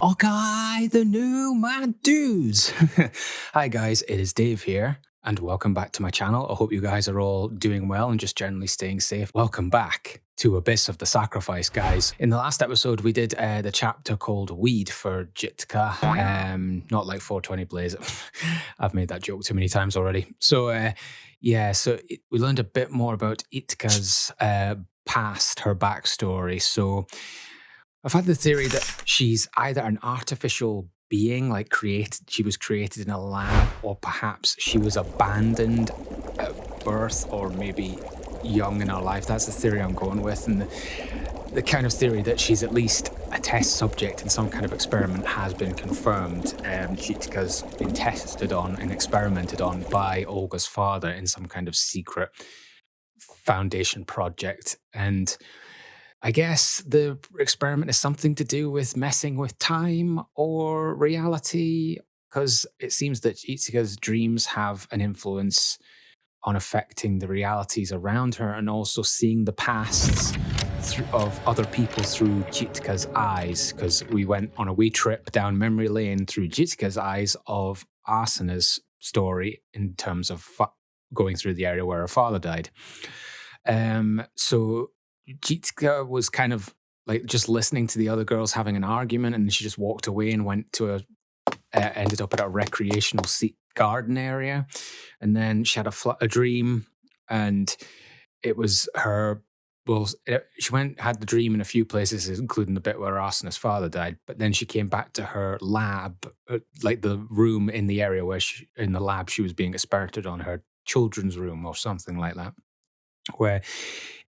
Okay, the new mad dudes. Hi guys, it is Dave here, and welcome back to my channel. I hope you guys are all doing well and just generally staying safe. Welcome back to Abyss of the Sacrifice, guys. In the last episode, we did the chapter called Weed for Jitka. Not like 420 Blaze. I've made that joke too many times already. So we learned a bit more about Itka's past, her backstory. So I've had the theory that she's either an artificial being, like she was created in a lab, or perhaps she was abandoned at birth, or maybe young in her life. That's the theory I'm going with. And the kind of theory that she's at least a test subject in some kind of experiment has been confirmed. Chitka's been tested on and experimented on by Olga's father in some kind of secret foundation project. And I guess the experiment is something to do with messing with time or reality, because it seems that Ichiga's dreams have an influence on affecting the realities around her, and also seeing the pasts of other people through Chitka's eyes, because we went on a wee trip down memory lane through Chitka's eyes of Asuna's story in terms of going through the area where her father died. So Jitka was kind of like just listening to the other girls having an argument, and she just walked away and went to ended up at a recreational garden area. And then she had a dream, and it was her. Well, she had the dream in a few places, including the bit where Asuna's father died. But then she came back to her lab, like the room in the area where in the lab she was being experimented on, her children's room or something like that, where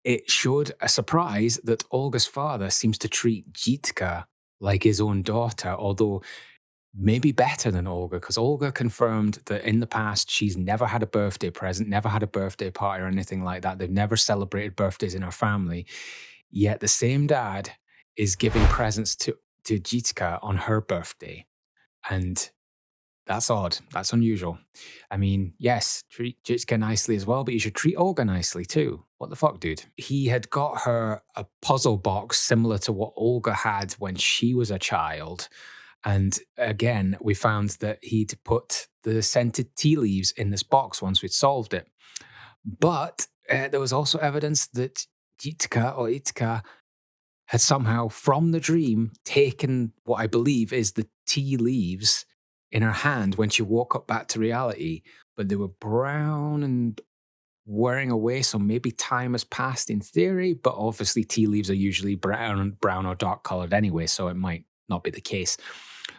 it showed a surprise that Olga's father seems to treat Jitka like his own daughter, although maybe better than Olga, because Olga confirmed that in the past she's never had a birthday present, never had a birthday party or anything like that. They've never celebrated birthdays in her family. Yet the same dad is giving presents to Jitka on her birthday. And that's odd. That's unusual. I mean, yes, treat Jitka nicely as well, but you should treat Olga nicely too. What the fuck, dude? He had got her a puzzle box similar to what Olga had when she was a child. And again, we found that he'd put the scented tea leaves in this box once we'd solved it. But there was also evidence that Jitka or Itka had somehow, from the dream, taken what I believe is the tea leaves in her hand when she woke up back to reality, but they were brown and wearing away, so maybe time has passed in theory, but obviously tea leaves are usually brown or dark colored anyway, so it might not be the case.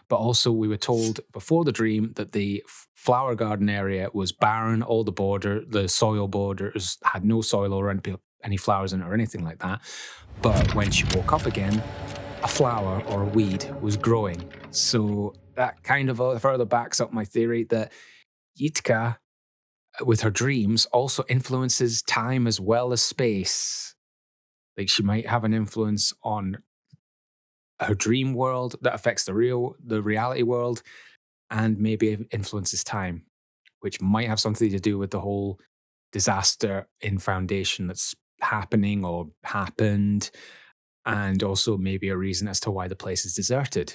But also we were told before the dream that the flower garden area was barren, all the soil borders had no soil or any flowers in it or anything like that. But when she woke up again, a flower or a weed was growing. So that kind of further backs up my theory that Yitka, with her dreams, also influences time as well as space. Like she might have an influence on her dream world that affects the reality world, and maybe influences time, which might have something to do with the whole disaster in Foundation that's happening or happened, and also maybe a reason as to why the place is deserted.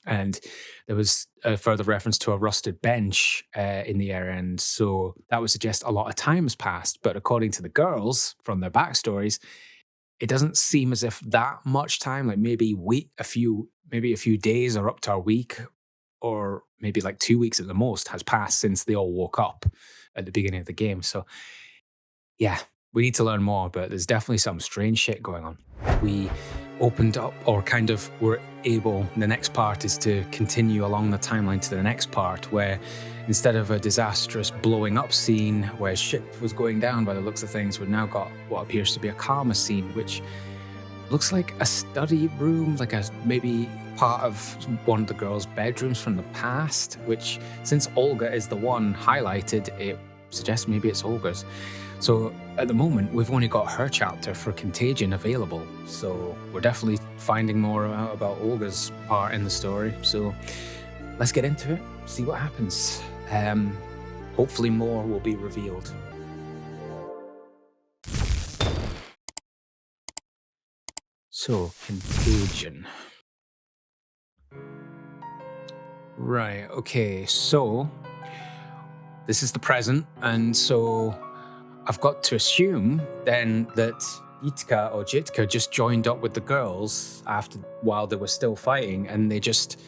And there was a further reference to a rusted bench in the area, and so that would suggest a lot of time has passed. But according to the girls, from their backstories, it doesn't seem as if that much time, like maybe a few days or up to a week, or maybe like 2 weeks at the most, has passed since they all woke up at the beginning of the game. So yeah, we need to learn more, but there's definitely some strange shit going on. We opened up, or kind of were able, the next part is to continue along the timeline to the next part, where instead of a disastrous blowing up scene where shit was going down by the looks of things, we've now got what appears to be a calmer scene, which looks like a study room, like maybe part of one of the girls' bedrooms from the past, which, since Olga is the one highlighted, it suggests maybe it's Olga's. So at the moment, we've only got her chapter for Contagion available. So we're definitely finding more out about Olga's part in the story. So let's get into it, see what happens. Hopefully more will be revealed. So, Contagion. Right, okay, so this is the present, and so I've got to assume then that Yitka or Jitka just joined up with the girls while they were still fighting, and they just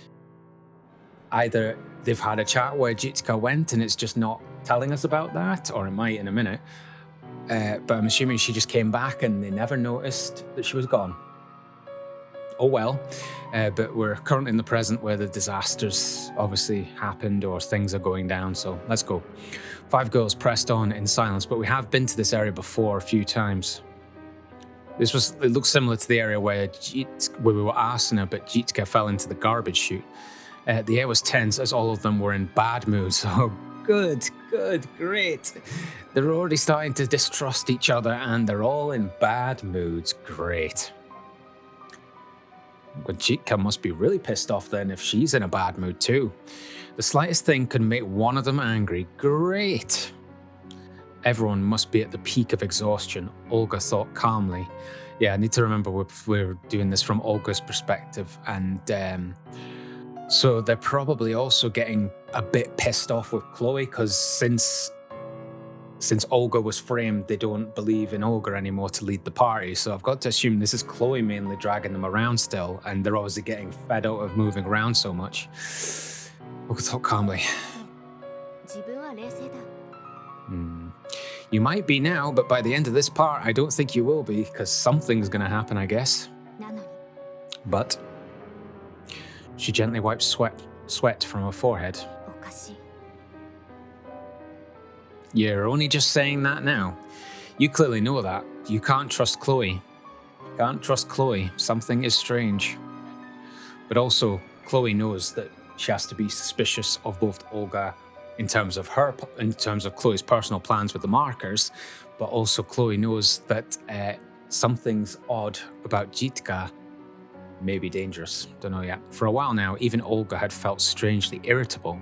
either they've had a chat where Jitka went and it's just not telling us about that, or it might in a minute. But I'm assuming she just came back and they never noticed that she was gone. Oh well. But we're currently in the present where the disasters obviously happened or things are going down, so let's go. 5 girls pressed on in silence, but we have been to this area before a few times. It looks similar to the area where we were asana, but Jitka fell into the garbage chute. The air was tense as all of them were in bad moods. Oh, good, great. They're already starting to distrust each other and they're all in bad moods. Great. But Jitka must be really pissed off then if she's in a bad mood too. The slightest thing could make one of them angry. Great. Everyone must be at the peak of exhaustion, Olga thought calmly. Yeah, I need to remember we're doing this from Olga's perspective, and so they're probably also getting a bit pissed off with Chloe because since Olga was framed, they don't believe in Olga anymore to lead the party. So I've got to assume this is Chloe mainly dragging them around still, and they're obviously getting fed out of moving around so much. Olga thought calmly. You might be now, but by the end of this part, I don't think you will be, because something's going to happen, I guess. But she gently wiped sweat from her forehead. You're only just saying that now. You clearly know that. You can't trust Chloe. Can't trust Chloe. Something is strange. But also, Chloe knows that she has to be suspicious of both Olga in terms of Chloe's personal plans with the markers, but also Chloe knows that something's odd about Jitka may be dangerous. Don't know yet. For a while now, even Olga had felt strangely irritable.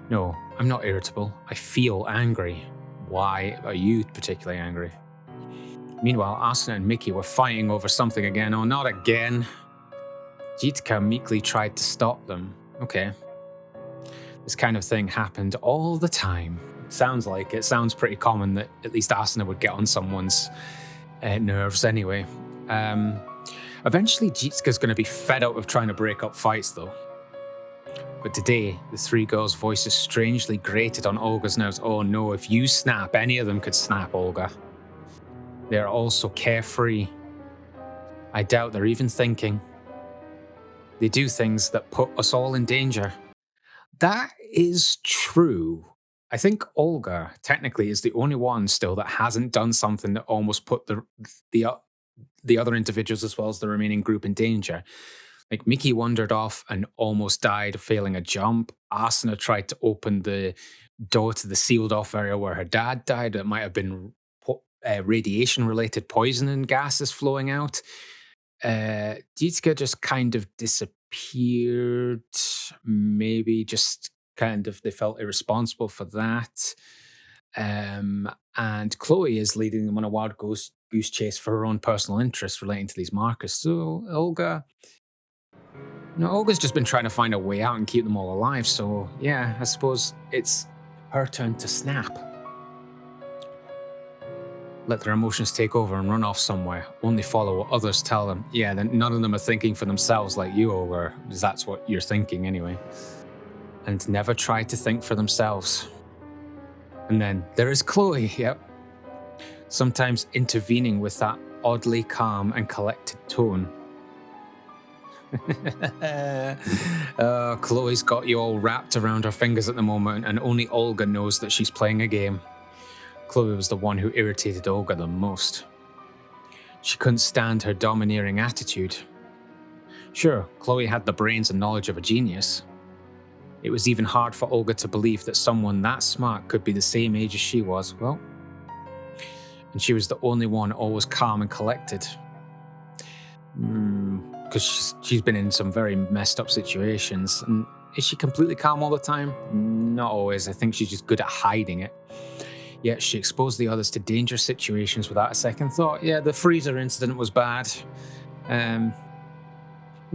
No, I'm not irritable. I feel angry. Why are you particularly angry? Meanwhile, Asuna and Mickey were fighting over something again. Oh, not again. Jitka meekly tried to stop them. Okay. This kind of thing happened all the time. It sounds pretty common that at least Asuna would get on someone's nerves anyway. Eventually, Jitsuka's going to be fed out of trying to break up fights, though. But today, the 3 girls' voices strangely grated on Olga's nerves. Oh no, if you snap, any of them could snap, Olga. They're all so carefree. I doubt they're even thinking. They do things that put us all in danger. That is true. I think Olga technically is the only one still that hasn't done something that almost put the other individuals as well as the remaining group in danger. Like Mickey wandered off and almost died, failing a jump. Asuna tried to open the door to the sealed off area where her dad died. It might have been radiation-related poisoning gases flowing out. Jitka just kind of disappeared. Maybe just kind of they felt irresponsible for that. And Chloe is leading them on a wild goose chase for her own personal interests relating to these markers. So Olga's just been trying to find a way out and keep them all alive. So yeah, I suppose it's her turn to snap. Let their emotions take over and run off somewhere. Only follow what others tell them. Yeah, then none of them are thinking for themselves like you, or that's what you're thinking anyway. And never try to think for themselves. And then there is Chloe, yep. Sometimes intervening with that oddly calm and collected tone. Chloe's got you all wrapped around her fingers at the moment, and only Olga knows that she's playing a game. Chloe was the one who irritated Olga the most. She couldn't stand her domineering attitude. Sure, Chloe had the brains and knowledge of a genius. It was even hard for Olga to believe that someone that smart could be the same age as she was. Well, and she was the only one always calm and collected. Because she's been in some very messed up situations. And is she completely calm all the time? Not always. I think she's just good at hiding it. Yet she exposed the others to dangerous situations without a second thought. Yeah, the freezer incident was bad.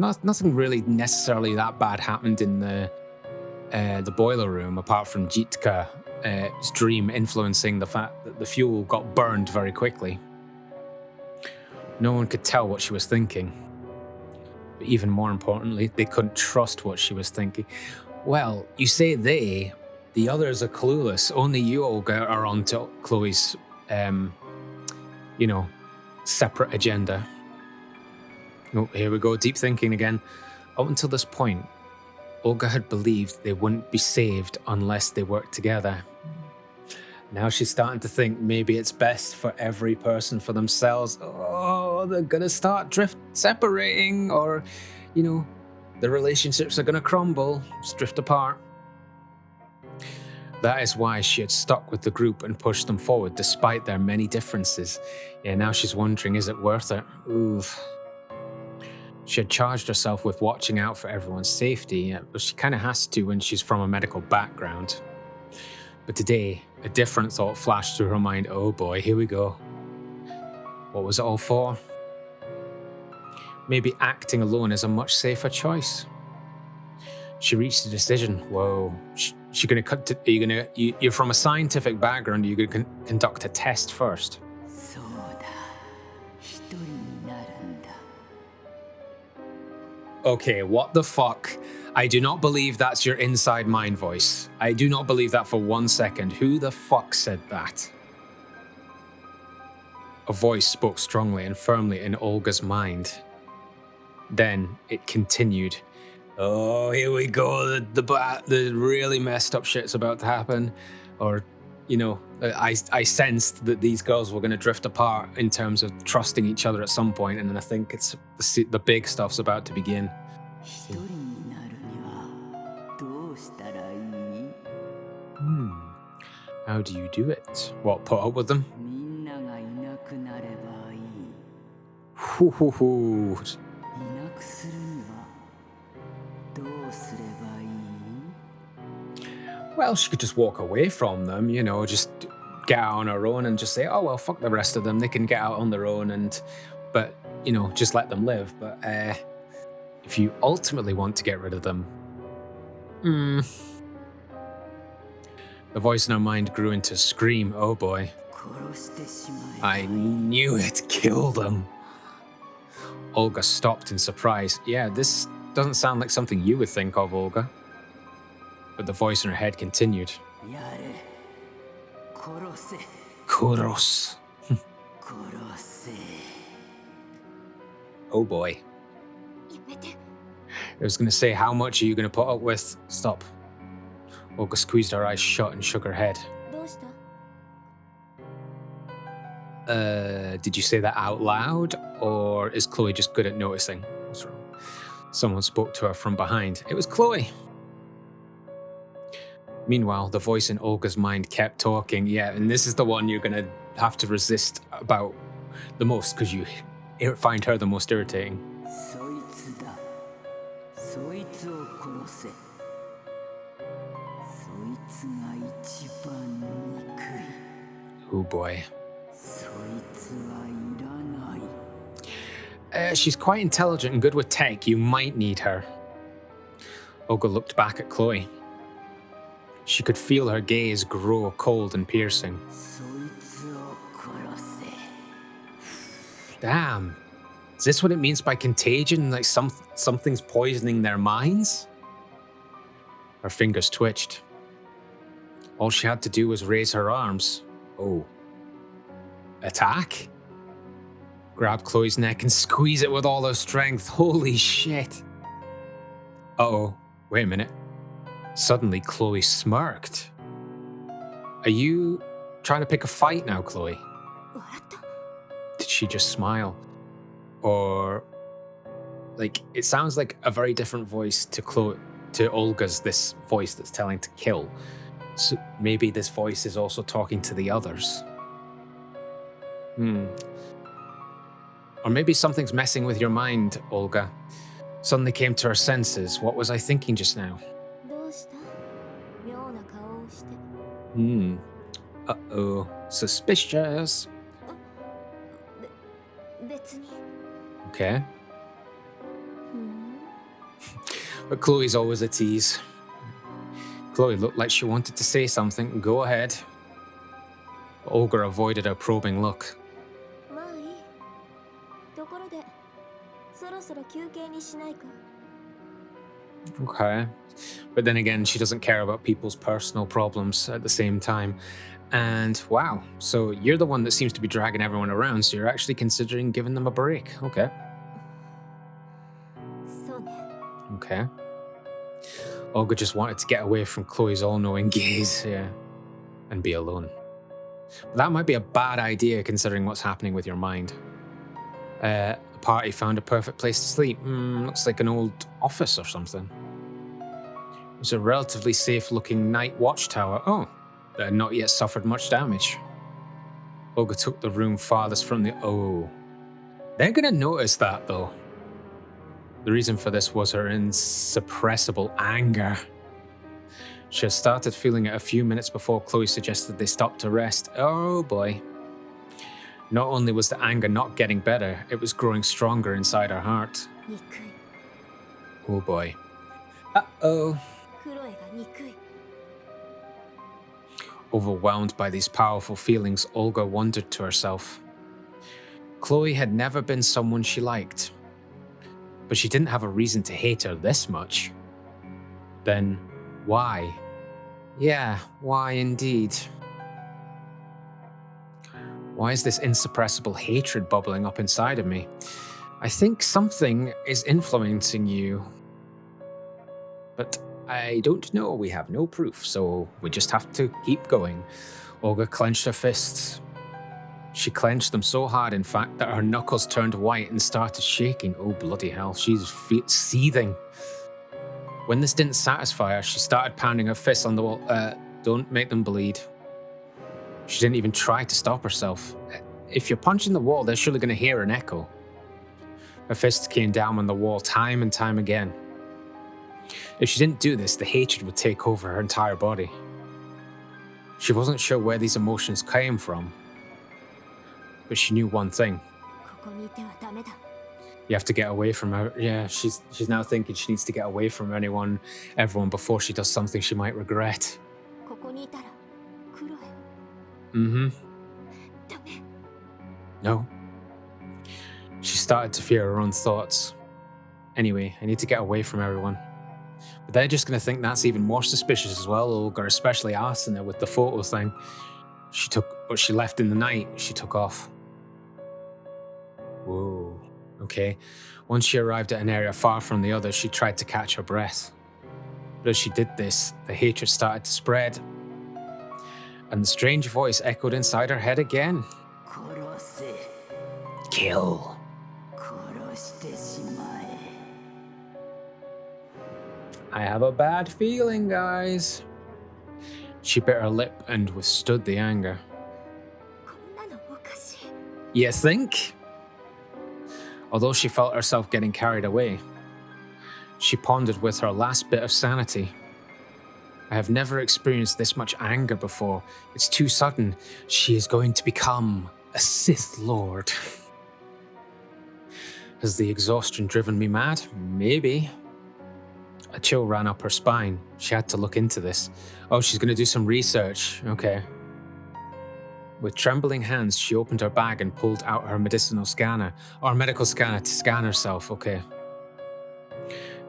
nothing really necessarily that bad happened in the boiler room, apart from Jitka's dream influencing the fact that the fuel got burned very quickly. No one could tell what she was thinking. But even more importantly, they couldn't trust what she was thinking. Well, you say they, the others are clueless. Only you, Olga, are on to Chloe's, separate agenda. Oh, here we go, deep thinking again. Up until this point, Olga had believed they wouldn't be saved unless they worked together. Now she's starting to think maybe it's best for every person for themselves. Oh, they're gonna start separating, or, the relationships are gonna crumble, just drift apart. That is why she had stuck with the group and pushed them forward despite their many differences. Yeah, now she's wondering, is it worth it? Oof. She had charged herself with watching out for everyone's safety, but she kind of has to when she's from a medical background. But today, a different thought flashed through her mind. Oh boy, here we go. What was it all for? Maybe acting alone is a much safer choice. She reached a decision. Whoa, she gonna cut to, are you gonna, you're from a scientific background, you're gonna conduct a test first. Okay, what the fuck? I do not believe that's your inside mind voice. I do not believe that for 1 second. Who the fuck said that? A voice spoke strongly and firmly in Olga's mind. Then it continued. Oh, here we go. The really messed up shit's about to happen. Or, I sensed that these girls were going to drift apart in terms of trusting each other at some point, and then I think it's the big stuff's about to begin. How do you do it? What, put up with them? Well, she could just walk away from them, just get out on her own and just say, oh, well, fuck the rest of them. They can get out on their own, but just let them live. But if you ultimately want to get rid of them, The voice in her mind grew into a scream. Oh boy. I knew it. Kill them. Olga stopped in surprise. Yeah, this doesn't sound like something you would think of, Olga. But the voice in her head continued. Koros. Oh boy. I was going to say, how much are you going to put up with? Stop. Olga squeezed her eyes shut and shook her head. Did you say that out loud? Or is Chloe just good at noticing? What's wrong? Someone spoke to her from behind. It was Chloe. Meanwhile, the voice in Olga's mind kept talking. Yeah, and this is the one you're going to have to resist about the most because you find her the most irritating. Oh boy. She's quite intelligent and good with tech. You might need her. Olga looked back at Chloe. She could feel her gaze grow cold and piercing. Damn. Is this what it means by contagion? Like something's poisoning their minds? Her fingers twitched. All she had to do was raise her arms. Oh. Attack? Grab Chloe's neck and squeeze it with all her strength. Holy shit. Uh-oh. Wait a minute. Suddenly, Chloe smirked. Are you trying to pick a fight now, Chloe? Did she just smile? Or, it sounds like a very different voice to Olga's, this voice that's telling to kill. So maybe this voice is also talking to the others. Or maybe something's messing with your mind, Olga. Suddenly came to her senses. What was I thinking just now? Uh-oh. Suspicious. Okay. But Chloe's always a tease. Chloe looked like she wanted to say something. Go ahead. Olga avoided her probing look. Okay. But then again, she doesn't care about people's personal problems at the same time. And wow, so you're the one that seems to be dragging everyone around, so you're actually considering giving them a break. Okay. Okay. Olga just wanted to get away from Chloe's all-knowing gaze, yeah, and be alone. But that might be a bad idea considering what's happening with your mind. The party found a perfect place to sleep. Looks like an old office or something. It was a relatively safe-looking night watchtower. Oh, that had not yet suffered much damage. Olga took the room farthest from the... Oh. They're going to notice that, though. The reason for this was her insuppressible anger. She had started feeling it a few minutes before Chloe suggested they stop to rest. Oh boy. Not only was the anger not getting better, it was growing stronger inside her heart. Oh boy. Uh-oh. Overwhelmed by these powerful feelings, Olga wondered to herself. Chloe had never been someone she liked. But she didn't have a reason to hate her this much. Then, why? Yeah, why indeed? Why is this insuppressible hatred bubbling up inside of me? I think something is influencing you. But I don't know, we have no proof, so we just have to keep going. Olga clenched her fists. She clenched them so hard, in fact, that her knuckles turned white and started shaking. Oh, bloody hell, she's seething. When this didn't satisfy her, she started pounding her fists on the wall. Don't make them bleed. She didn't even try to stop herself. If you're punching the wall, they're surely going to hear an echo. Her fists came down on the wall time and time again. If she didn't do this, the hatred would take over her entire body. She wasn't sure where these emotions came from. But she knew one thing. You have to get away from her. Yeah, she's now thinking she needs to get away from everyone before she does something she might regret. No. She started to fear her own thoughts. Anyway, I need to get away from everyone. But they're just going to think that's even more suspicious as well, Olga, especially Asuna with the photo thing. She took what she left in the night, she took off. Whoa, okay. Once she arrived at an area far from the others, she tried to catch her breath. But as she did this, the hatred started to spread. And the strange voice echoed inside her head again. Kill. I have a bad feeling, guys. She bit her lip and withstood the anger. You think? Although she felt herself getting carried away, she pondered with her last bit of sanity. I have never experienced this much anger before. It's too sudden. She is going to become a Sith Lord. Has the exhaustion driven me mad? Maybe. A chill ran up her spine. She had to look into this. Oh, she's going to do some research. Okay. With trembling hands, she opened her bag and pulled out her medical scanner to scan herself. Okay.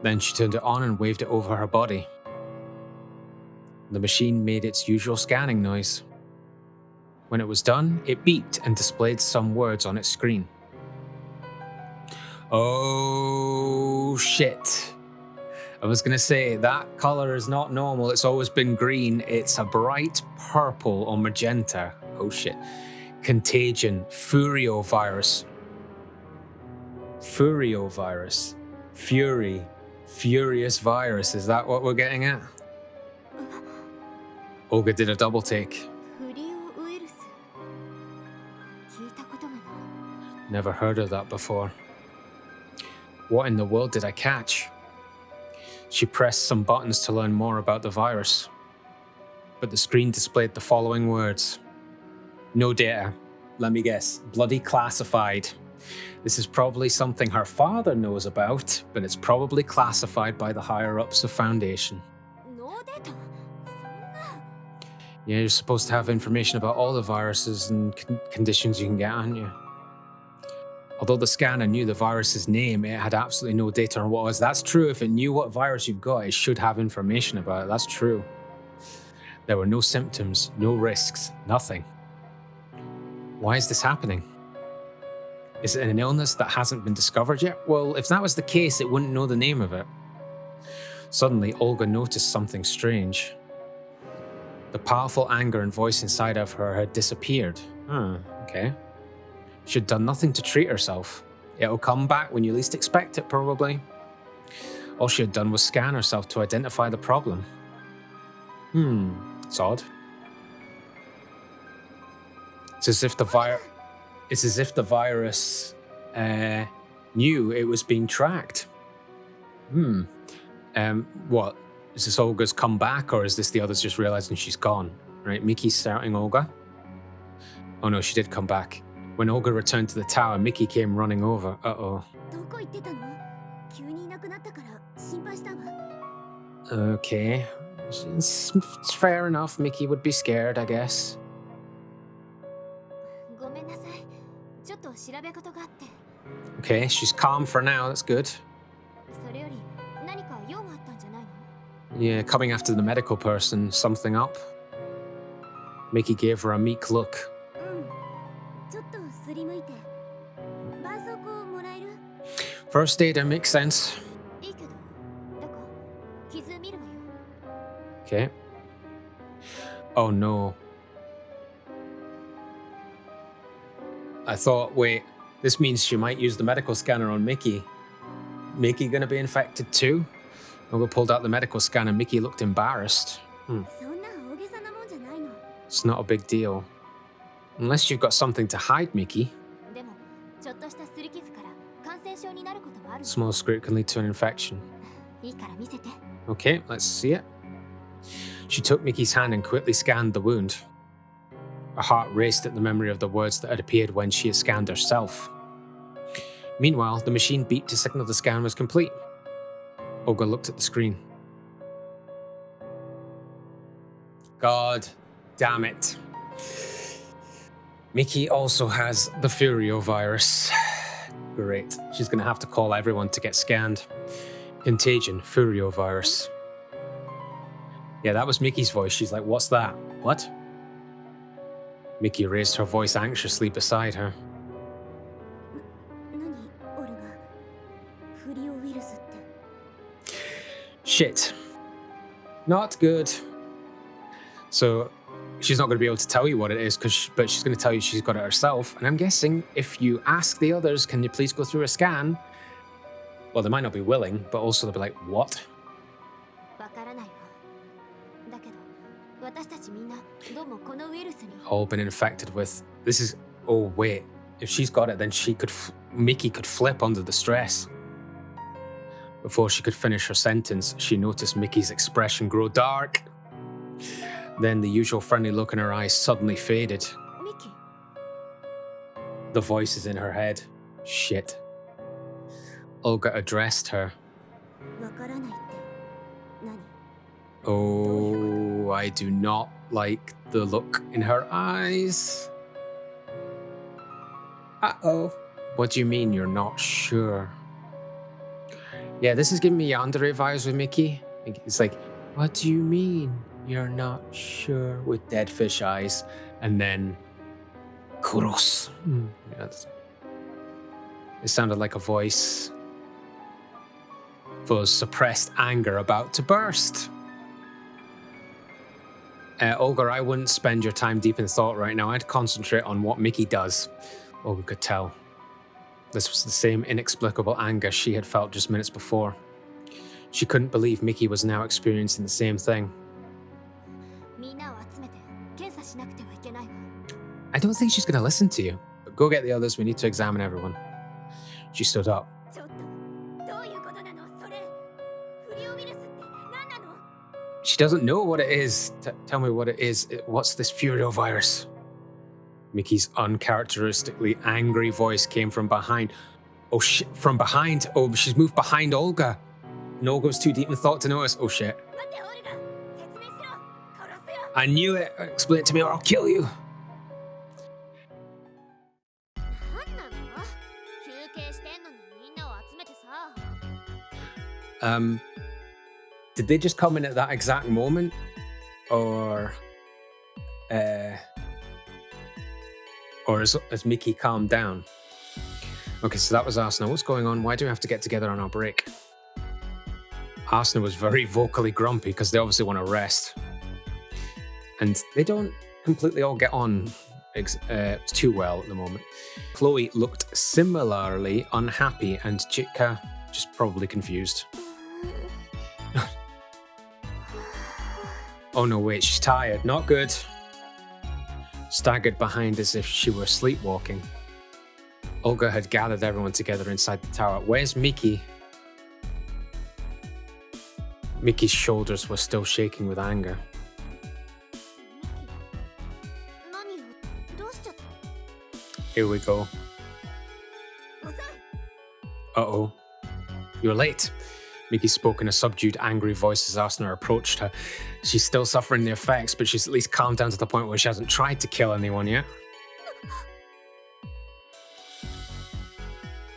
Then she turned it on and waved it over her body. The machine made its usual scanning noise. When it was done, it beeped and displayed some words on its screen. Oh, shit. I was going to say, that color is not normal. It's always been green. It's a bright purple or magenta. Oh, shit. Contagion. Furiovirus. Furiovirus. Fury. Furious virus. Is that what we're getting at? Olga did a double take. Never heard of that before. What in the world did I catch? She pressed some buttons to learn more about the virus. But the screen displayed the following words. No data. Let me guess. Bloody classified. This is probably something her father knows about, but it's probably classified by the higher-ups of Foundation. Yeah, you're supposed to have information about all the viruses and conditions you can get, aren't you? Although the scanner knew the virus's name, it had absolutely no data on what it was. That's true. If it knew what virus you've got, it should have information about it. That's true. There were no symptoms, no risks, nothing. Why is this happening? Is it an illness that hasn't been discovered yet? Well, if that was the case, it wouldn't know the name of it. Suddenly, Olga noticed something strange. The powerful anger and voice inside of her had disappeared. Okay. She'd done nothing to treat herself. It'll come back when you least expect it, probably. All she had done was scan herself to identify the problem. It's odd. It's as if the virus knew it was being tracked. What? Is this Olga's come back, or is this the others just realizing she's gone? Right, Mickey's starting Olga. Oh no, she did come back. When Olga returned to the tower, Mickey came running over. Uh-oh. Okay. It's fair enough. Mickey would be scared, I guess. Okay, she's calm for now. That's good. Yeah, coming after the medical person, something up. Mickey gave her a meek look. First aider makes sense. Okay. Oh no. I thought, wait, this means she might use the medical scanner on Mickey. Mickey gonna be infected too? Olga pulled out the medical scanner. Mickey looked embarrassed. It's not a big deal. Unless you've got something to hide, Mickey. Small scrape can lead to an infection. Okay, let's see it. She took Mickey's hand and quickly scanned the wound. Her heart raced at the memory of the words that had appeared when she had scanned herself. Meanwhile, the machine beeped to signal the scan was complete. Olga looked at the screen. God damn it. Mickey also has the Furio virus. Great. She's going to have to call everyone to get scanned. Contagion, Furio virus. Yeah, that was Mickey's voice. She's like, what's that? What? Mickey raised her voice anxiously beside her. Shit. Not good. So she's not going to be able to tell you what it is, but she's going to tell you she's got it herself. And I'm guessing if you ask the others, can you please go through a scan? Well, they might not be willing, but also they'll be like, what? All been infected with. This is. Oh wait, if she's got it, then Mickey could flip under the stress. Before she could finish her sentence, she noticed Mickey's expression grow dark. Then the usual friendly look in her eyes suddenly faded. Mickey. The voice is in her head. Shit. Olga addressed her. Oh, I do not like the look in her eyes. Uh-oh. What do you mean you're not sure? Yeah, this is giving me Yandere vibes with Mickey. It's like, what do you mean you're not sure? With dead fish eyes. And then, Kuros. Yes. It sounded like a voice full of suppressed anger about to burst. Olga, I wouldn't spend your time deep in thought right now. I'd concentrate on what Mickey does. Olga could tell. This was the same inexplicable anger she had felt just minutes before. She couldn't believe Mickey was now experiencing the same thing. I don't think she's going to listen to you, but go get the others. We need to examine everyone. She stood up. She doesn't know what it is. Tell me what it is. What's this Furio virus? Mickey's uncharacteristically angry voice came from behind. Oh shit, from behind. Oh, she's moved behind Olga. And Olga was too deep in thought to notice. Oh shit. I knew it. Explain it to me or I'll kill you. Did they just come in at that exact moment? Or has Mickey calmed down? Okay, so that was Asuna. What's going on? Why do we have to get together on our break? Asuna was very vocally grumpy because they obviously want to rest. And they don't completely all get on too well at the moment. Chloe looked similarly unhappy and Chitka just probably confused. Oh no, wait, she's tired. Not good. Staggered behind as if she were sleepwalking. Olga had gathered everyone together inside the tower. Where's Mickey? Mickey's shoulders were still shaking with anger. Here we go. Uh-oh. You're late. Mickey spoke in a subdued, angry voice as Asuna approached her. She's still suffering the effects, but she's at least calmed down to the point where she hasn't tried to kill anyone yet.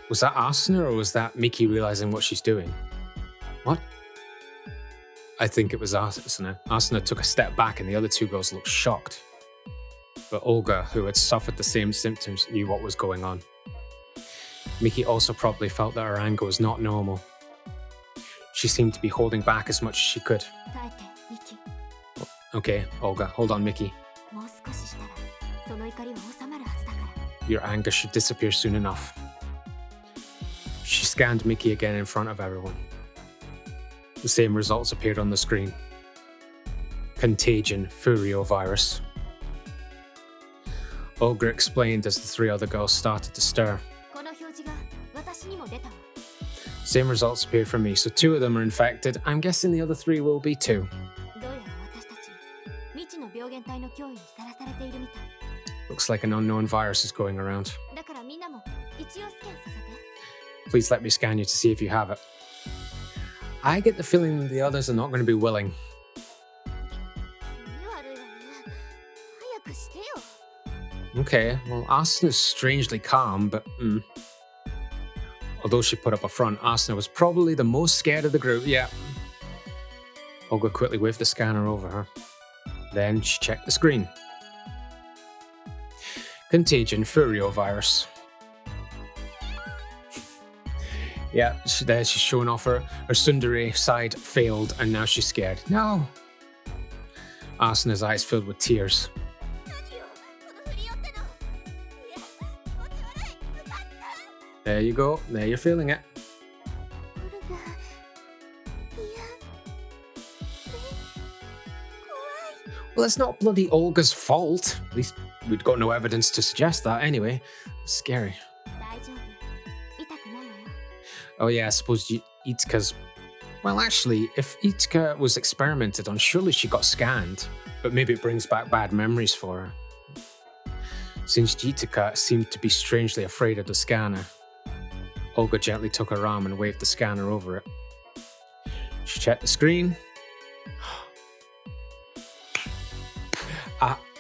Was that Asuna or was that Mickey realizing what she's doing? What? I think it was Asuna. Asuna took a step back and the other two girls looked shocked. But Olga, who had suffered the same symptoms, knew what was going on. Mickey also probably felt that her anger was not normal. She seemed to be holding back as much as she could. Okay, Olga, hold on, Mickey. Your anger should disappear soon enough. She scanned Mickey again in front of everyone. The same results appeared on the screen. Contagion Furio virus. Olga explained as the three other girls started to stir. Same results appeared for me, so 2 of them are infected. I'm guessing the other 3 will be too. Looks like an unknown virus is going around. Please let me scan you to see if you have it. I get the feeling the others are not going to be willing. Okay, well, Asuna's strangely calm, but although she put up a front, Asuna was probably the most scared of the group, yeah. Olga quickly waved the scanner over her. Then she checked the screen. Contagion Furio virus. Yeah, there she's showing off her tsundere side failed and now she's scared. No! Asuna's eyes filled with tears. There you go. There you're feeling it. Well, it's not bloody Olga's fault. At least we've got no evidence to suggest that anyway. It's scary. Oh yeah, I suppose Itsuka's... Well, actually, if Itsuka was experimented on, surely she got scanned. But maybe it brings back bad memories for her. Since Itsuka seemed to be strangely afraid of the scanner, Olga gently took her arm and waved the scanner over it. She checked the screen.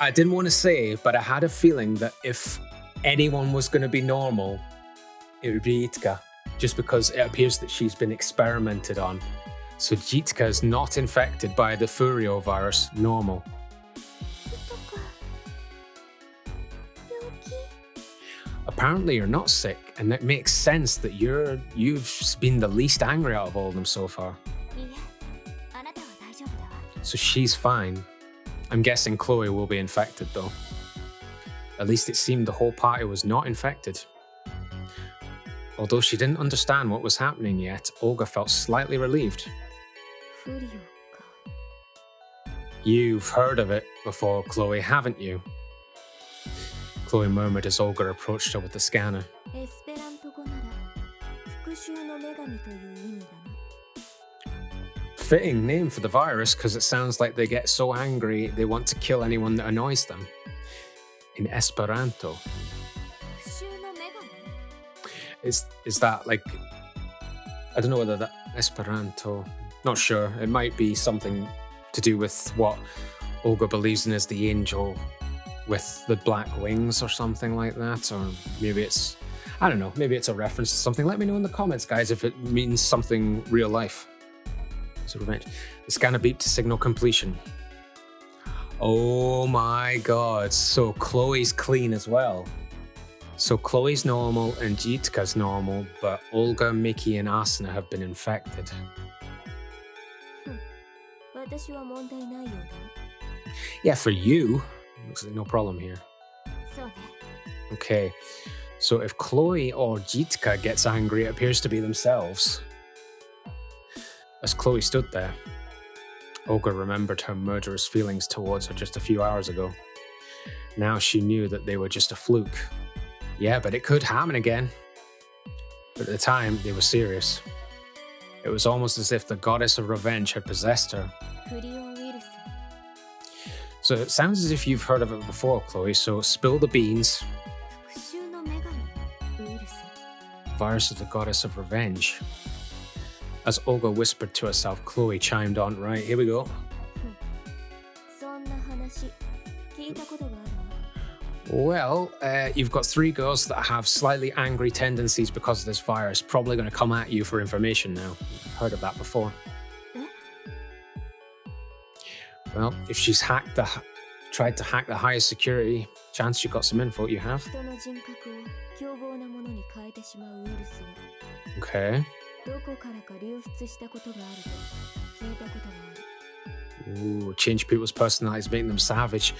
I didn't want to say, but I had a feeling that if anyone was going to be normal, it would be Itsuka, just because it appears that she's been experimented on. So Itsuka is not infected by the Furio virus, normal. Apparently you're not sick, and it makes sense that you've been the least angry out of all of them so far. So she's fine. I'm guessing Chloe will be infected though. At least it seemed the whole party was not infected. Although she didn't understand what was happening yet, Olga felt slightly relieved. You've heard of it before, Chloe, haven't you? Chloe murmured as Olga approached her with the scanner. Fitting name for the virus, because it sounds like they get so angry they want to kill anyone that annoys them. in Esperanto. Is that like, I don't know whether that Esperanto, not sure. It might be something to do with what Olga believes in as the angel with the black wings or something like that. Or maybe it's, I don't know, maybe it's a reference to something. Let me know in the comments, guys, if it means something real life. So revenge. The scanner beeped to signal completion. Oh my god. So Chloe's clean as well. So Chloe's normal and Jitka's normal, but Olga, Mickey, and Asuna have been infected. Yeah, for you, looks like no problem here. Okay, so if Chloe or Jitka gets angry, it appears to be themselves. As Chloe stood there, Olga remembered her murderous feelings towards her just a few hours ago. Now she knew that they were just a fluke. Yeah, but it could happen again. But at the time, they were serious. It was almost as if the goddess of revenge had possessed her. So it sounds as if you've heard of it before, Chloe, so spill the beans. Virus of the goddess of revenge. As Olga whispered to herself, Chloe chimed on, right, here we go. Well, you've got 3 girls that have slightly angry tendencies because of this virus, probably going to come at you for information now. I've heard of that before. Well, if she's tried to hack the highest security, chance you got some info, you have. Okay. Ooh, change people's personalities, making them savage.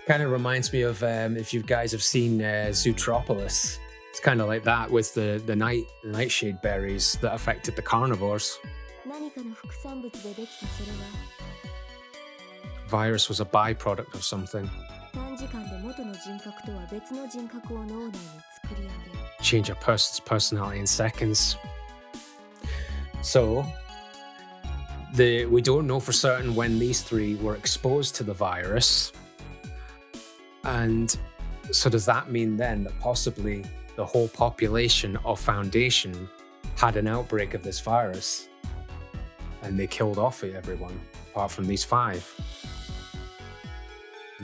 Kind of reminds me of if you guys have seen Zootropolis. It's kind of like that with the nightshade berries that affected the carnivores. Virus was a byproduct of something. Change a person's personality in seconds. So, we don't know for certain when these 3 were exposed to the virus. And so does that mean then that possibly the whole population of Foundation had an outbreak of this virus and they killed off everyone apart from these 5?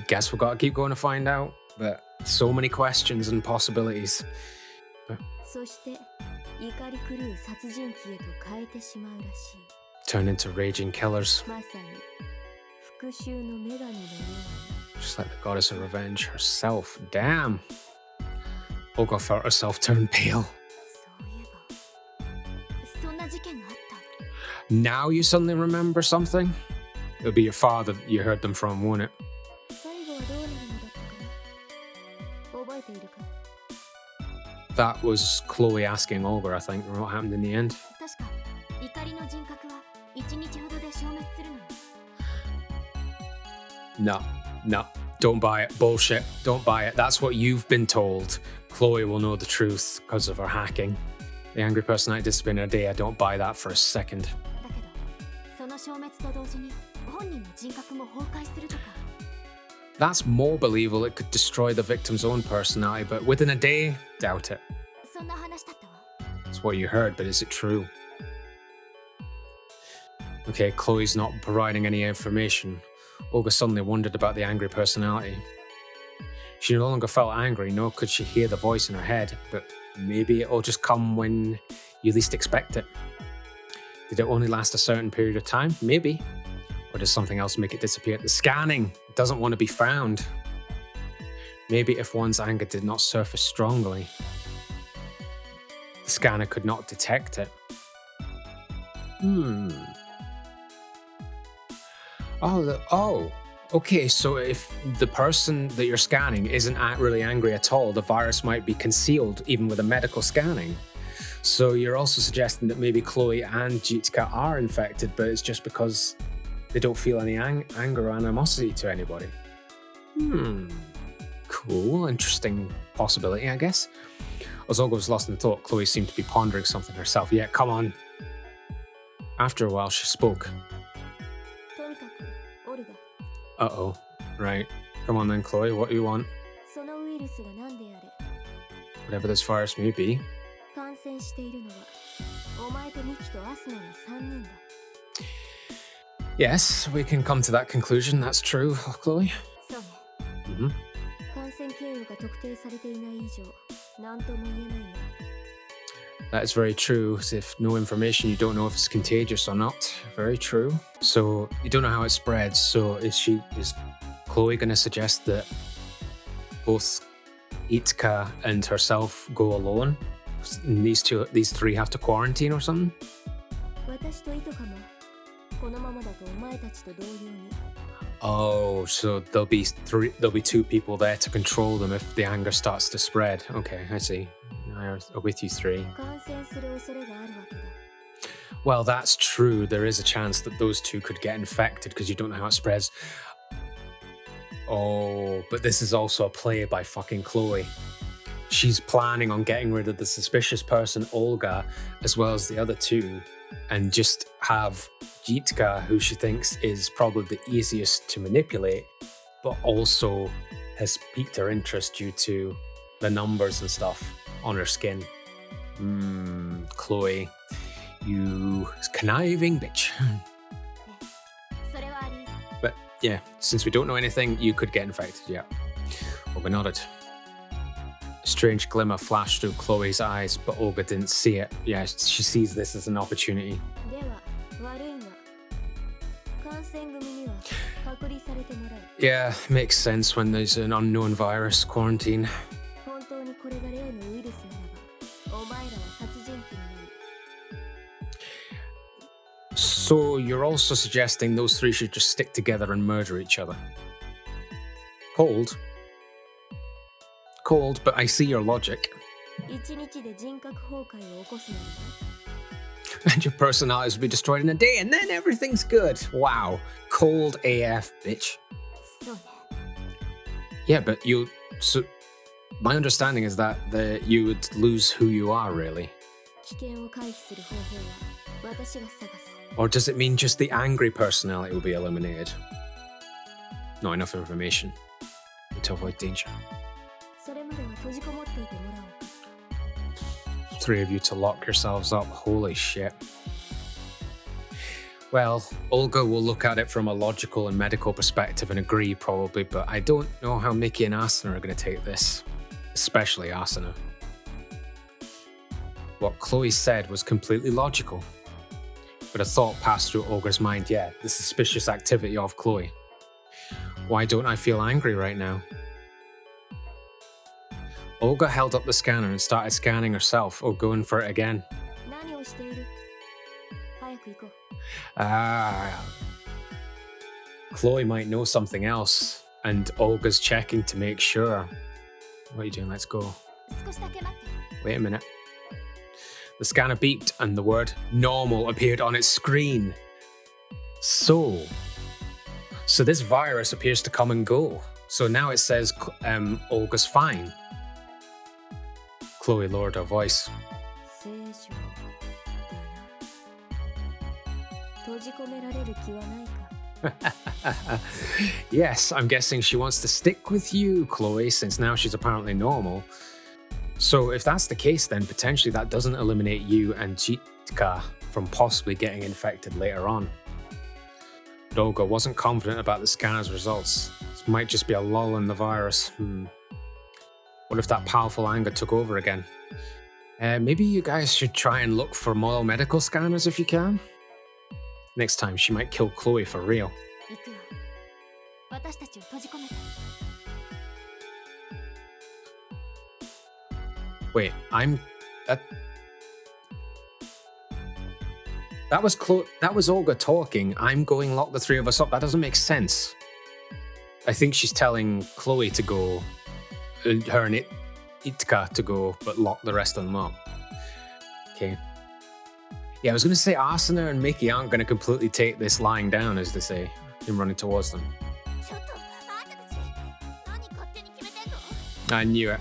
Guess we've got to keep going to find out, but so many questions and possibilities. Turn into raging killers. Just like the goddess of revenge herself. Damn. Olga felt herself turn pale. Now you suddenly remember something? It'll be your father that you heard them from, won't it? That was Chloe asking Olga, I think, what happened in the end. No, don't buy it. Bullshit. Don't buy it. That's what you've been told. Chloe will know the truth because of her hacking. The angry personality disappeared in a day. I don't buy that for a second. That's more believable. It could destroy the victim's own personality, but within a day, doubt it. That's what you heard, but is it true? Okay, Chloe's not providing any information. Olga suddenly wondered about the angry personality. She no longer felt angry, nor could she hear the voice in her head, but maybe it'll just come when you least expect it. Did it only last a certain period of time? Maybe. Or does something else make it disappear? The scanning doesn't want to be found. Maybe if one's anger did not surface strongly, the scanner could not detect it. Oh, okay, so if the person that you're scanning isn't really angry at all, the virus might be concealed even with a medical scanning. So you're also suggesting that maybe Chloe and Jitka are infected, but it's just because they don't feel any anger or animosity to anybody. Cool, interesting possibility, I guess. As Olga was lost in thought, Chloe seemed to be pondering something herself. Yeah, come on. After a while, she spoke. Uh-oh. Right. Come on then, Chloe, what do you want? Whatever this virus may be. Yes, we can come to that conclusion. That's true, Chloe. Mm-hmm. That is very true. If no information, you don't know if it's contagious or not. Very true. So you don't know how it spreads. So is Chloe going to suggest that both Itka and herself go alone? And these three have to quarantine or something? Oh, so there'll be two people there to control them if the anger starts to spread. Okay, I see. I'm with you three. Well, that's true. There is a chance that those two could get infected because you don't know how it spreads. Oh, but this is also a play by fucking Chloe. She's planning on getting rid of the suspicious person, Olga, as well as the other two, and just have Jitka, who she thinks is probably the easiest to manipulate, but also has piqued her interest due to the numbers and stuff on her skin. Chloe, you conniving bitch. But yeah, since we don't know anything, you could get infected, yeah. Olga nodded. A strange glimmer flashed through Chloe's eyes, but Olga didn't see it. Yeah, she sees this as an opportunity. Yeah, makes sense when there's an unknown virus quarantine. So you're also suggesting those three should just stick together and murder each other? Cold, but I see your logic. And your personalities will be destroyed in a day, and then everything's good. Wow. Cold AF, bitch. Yeah, but so my understanding is that you would lose who you are, really. Or does it mean just the angry personality will be eliminated? Not enough information to avoid danger. Three of you to lock yourselves up. Holy shit. Well, Olga will look at it from a logical and medical perspective and agree probably, but I don't know how Mickey and Asuna are going to take this. Especially Asuna. What Chloe said was completely logical. But a thought passed through Olga's mind, yeah, the suspicious activity of Chloe. Why don't I feel angry right now? Olga held up the scanner and started scanning herself, or going for it again. Chloe might know something else, and Olga's checking to make sure. What are you doing? Let's go. Wait a minute. The scanner beeped and the word normal appeared on its screen. So this virus appears to come and go. So now it says Olga's fine. Chloe lowered her voice. Yes, I'm guessing she wants to stick with you, Chloe, since now she's apparently normal. So if that's the case, then potentially that doesn't eliminate you and Jitka from possibly getting infected later on. But Olga wasn't confident about the scanner's results. This might just be a lull in the virus. What if that powerful anger took over again? Maybe you guys should try and look for more medical scanners if you can. Next time, she might kill Chloe for real. Wait, that was Olga talking. I'm going lock the three of us up. That doesn't make sense. I think she's telling Chloe to go, her and Itka to go, but lock the rest of them up. Okay. Yeah, I was going to say Asuna and Mickey aren't going to completely take this lying down, as they say, and running towards them. I knew it.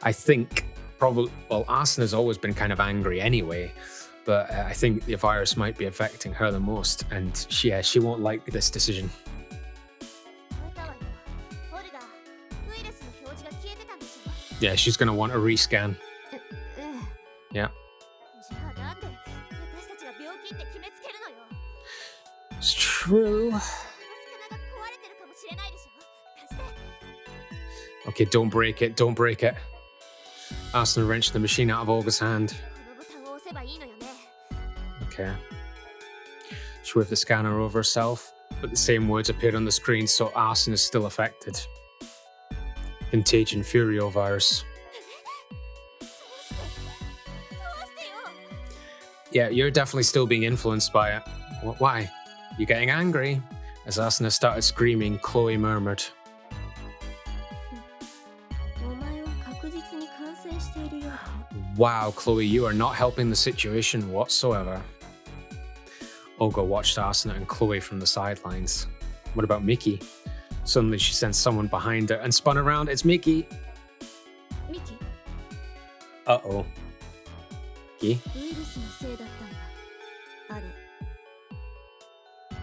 I think probably, well, Asuna's always been kind of angry anyway, but I think the virus might be affecting her the most, and she won't like this decision. Yeah, she's going to want a rescan. Yeah. It's true. Okay, don't break it. Don't break it. Asuna wrenched the machine out of Olga's hand. Okay. She waved the scanner over herself, but the same words appeared on the screen, so Asuna is still affected. Contagion Furio virus. Yeah, you're definitely still being influenced by it. Why? You're getting angry? As Asuna started screaming, Chloe murmured. Wow, Chloe, you are not helping the situation whatsoever. Olga watched Asuna and Chloe from the sidelines. What about Miki? Suddenly she sensed someone behind her and spun around. It's Miki! Miki? Uh-oh. Miki?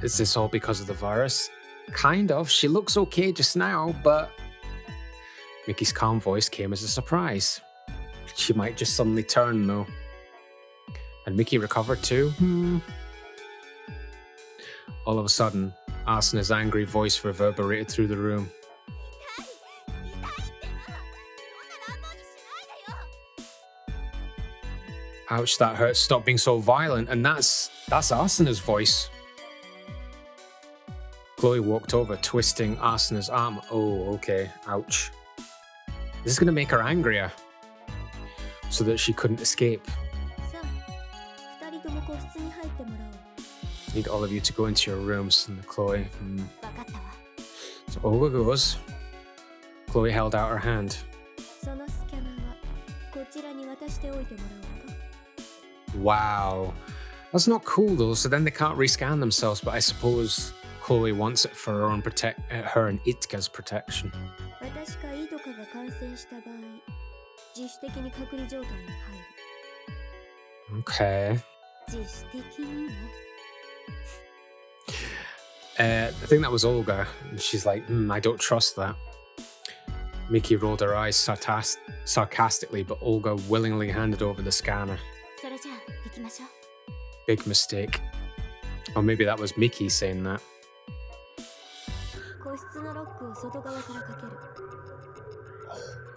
Is this all because of the virus? Kind of. She looks okay just now, but... Miki's calm voice came as a surprise. She might just suddenly turn, though. And Miki recovered too? All of a sudden, Asuna's angry voice reverberated through the room. Ouch, that hurts. Stop being so violent. And that's Asuna's voice. Chloe walked over, twisting Asuna's arm. Oh, okay. Ouch. This is going to make her angrier. So that she couldn't escape. Need all of you to go into your rooms, and Chloe. So Olga goes. Chloe held out her hand. Wow. That's not cool though, so then they can't rescan themselves, but I suppose Chloe wants it for her own her and Itka's protection. Okay. I think that was Olga. She's like, I don't trust that. Miki rolled her eyes sarcastically, but Olga willingly handed over the scanner. Big mistake. Or maybe that was Miki saying that.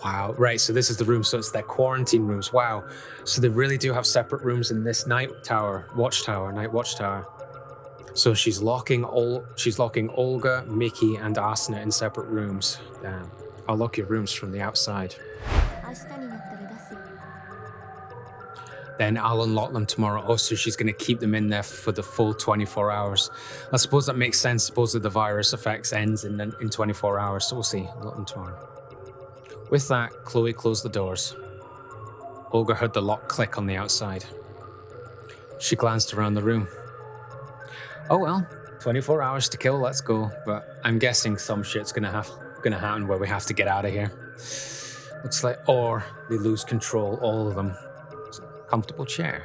Wow, right, so this is the room, so it's their quarantine rooms. Wow, so they really do have separate rooms in this night watchtower. So she's locking Olga, Miki, and Asuna in separate rooms. Damn. I'll lock your rooms from the outside. Then I'll unlock them tomorrow. Oh, so she's going to keep them in there for the full 24 hours. I suppose that makes sense. Suppose that the virus effects ends in 24 hours. So we'll see. Unlock them tomorrow. With that, Chloe closed the doors. Olga heard the lock click on the outside. She glanced around the room. Oh well, 24 hours to kill, let's go. But I'm guessing some shit's gonna happen where we have to get out of here. Looks like, or they lose control, all of them. Comfortable chair.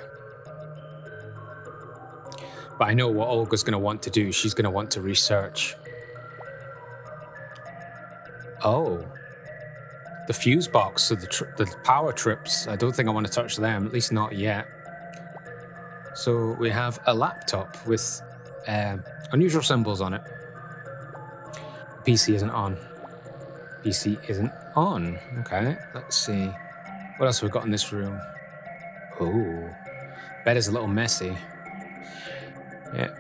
But I know what Olga's gonna want to do. She's gonna want to research. Oh. The fuse box, so the power trips. I don't think I want to touch them, at least not yet. So we have a laptop with unusual symbols on it. PC isn't on. PC isn't on. Okay, let's see. What else have we got in this room? Oh, bed is a little messy. Yeah.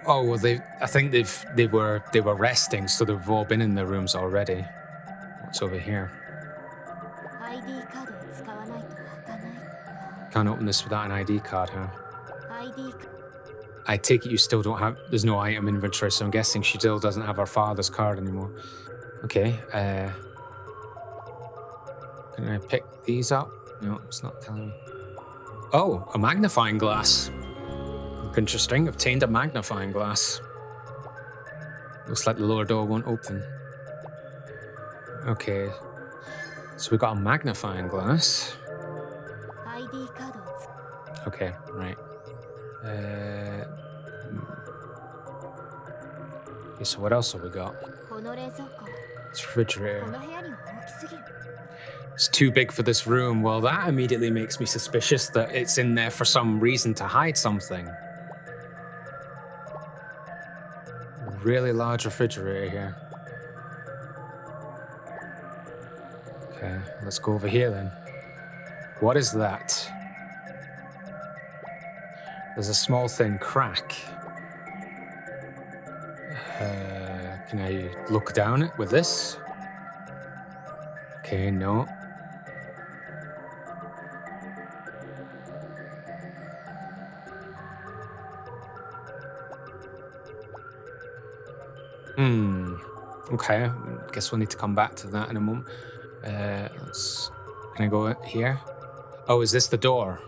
Oh well, I think they were resting, so they've all been in their rooms already. What's over here? Can't open this without an ID card, huh? I take it you still don't have... There's no item inventory, so I'm guessing she still doesn't have her father's card anymore. Okay, can I pick these up? No, it's not telling me. Oh, a magnifying glass. Interesting, obtained a magnifying glass. Looks like the lower door won't open. Okay, so we got a magnifying glass. Okay, right. Okay, so what else have we got? It's refrigerator. It's too big for this room. Well, that immediately makes me suspicious that it's in there for some reason to hide something. Really large refrigerator here. Okay, let's go over here then. What is that? There's a small thin crack. Can I look down it with this? Okay, no. Okay, guess we'll need to come back to that in a moment. Can I go here? Oh, is this the door?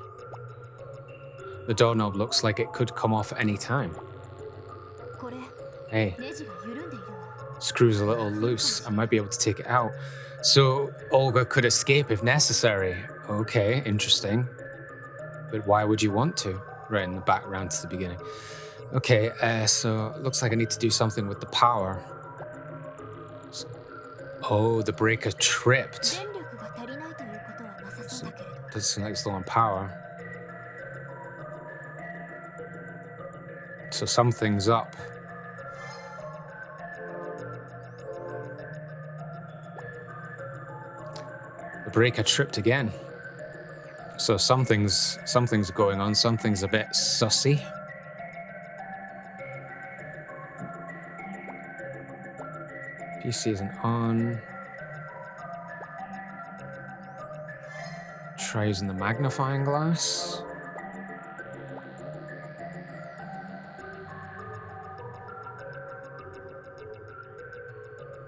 The doorknob looks like it could come off any time. これ Hey, ネジが緩んでいるわ screw's a little loose. I might be able to take it out. So Olga could escape if necessary. Okay, interesting. But why would you want to? Right in the background to the beginning. Okay, so it looks like I need to do something with the power. Oh, the breaker tripped. 電力が足りないということはなさそうだけれど Doesn't seem like it's low on power. So something's up. The breaker tripped again. So something's going on. Something's a bit sussy. PC isn't on. Try using the magnifying glass.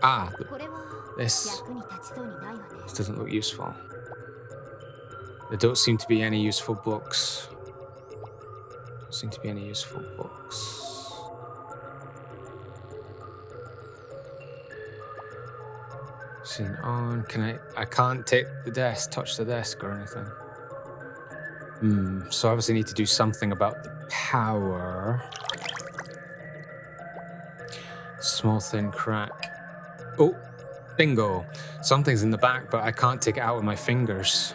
Ah, これは this 役に立ちそうにないわね doesn't look useful. There don't seem to be any useful books. Don't seem to be any useful books. Scene on. I can't take the desk, touch the desk or anything. So I obviously need to do something about the power. Small thin crack. Oh, bingo. Something's in the back, but I can't take it out with my fingers.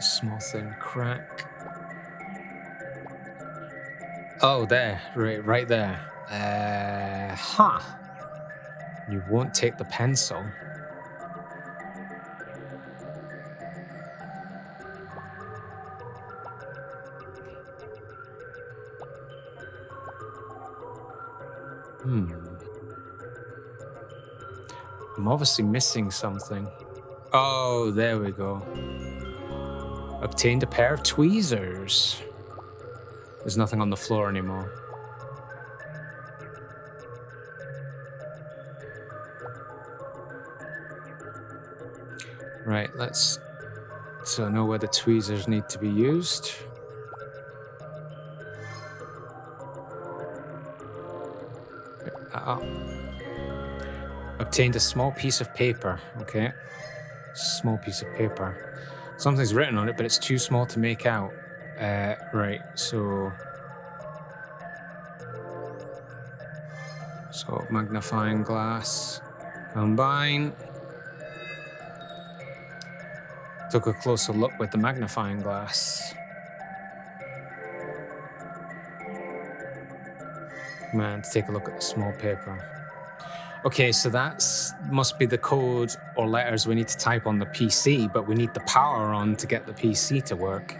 Small thin crack. Oh, there. Right there. You won't take the pencil. I'm obviously missing something. Oh, there we go. Obtained a pair of tweezers. There's nothing on the floor anymore. Right, so I know where the tweezers need to be used. Obtained a small piece of paper. Okay. Small piece of paper. Something's written on it, but it's too small to make out. Right, so magnifying glass. Combine. Took a closer look with the magnifying glass. Man, to take a look at the small paper. Okay, so must be the code or letters we need to type on the PC, but we need the power on to get the PC to work.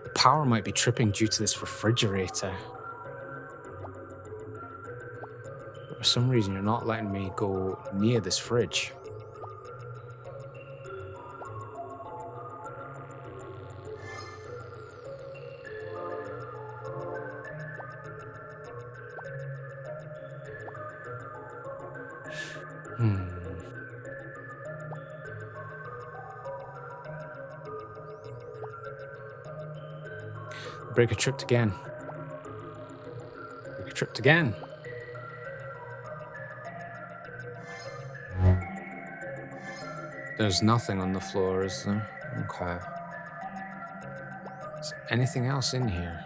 The power might be tripping due to this refrigerator. But for some reason, you're not letting me go near this fridge. Breaker tripped again. Breaker tripped again. There's nothing on the floor, is there? Okay. Is there anything else in here?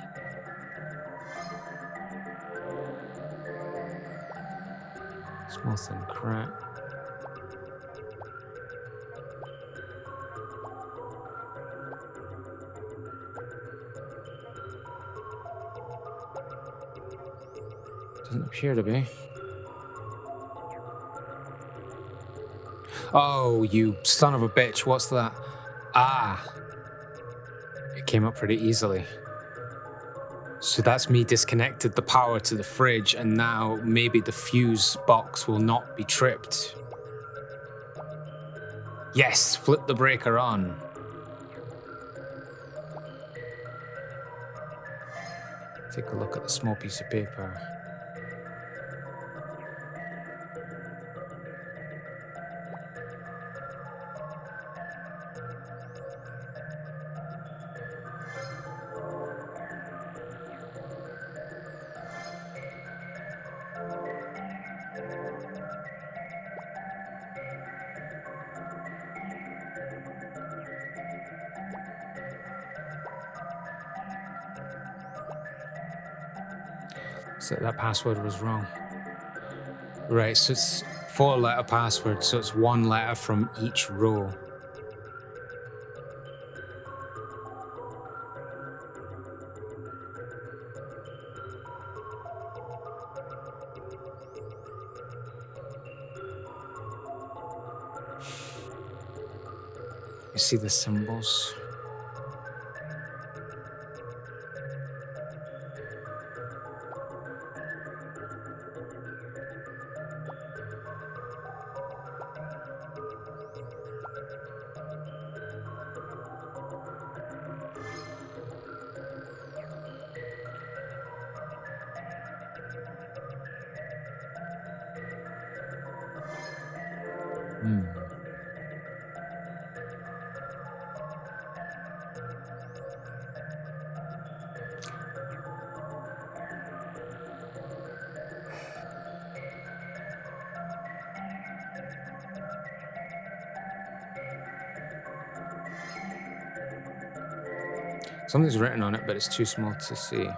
Cloth and crack. Doesn't appear to be. Oh, you son of a bitch. What's that? Ah. It came up pretty easily. So that's me disconnected the power to the fridge, and now maybe the fuse box will not be tripped. Yes, flip the breaker on. Take a look at the small piece of paper. So that password was wrong. Right, so it's 4-letter password, so it's 1 letter from each row. You see the symbols? Something's written on it, but it's too small to see.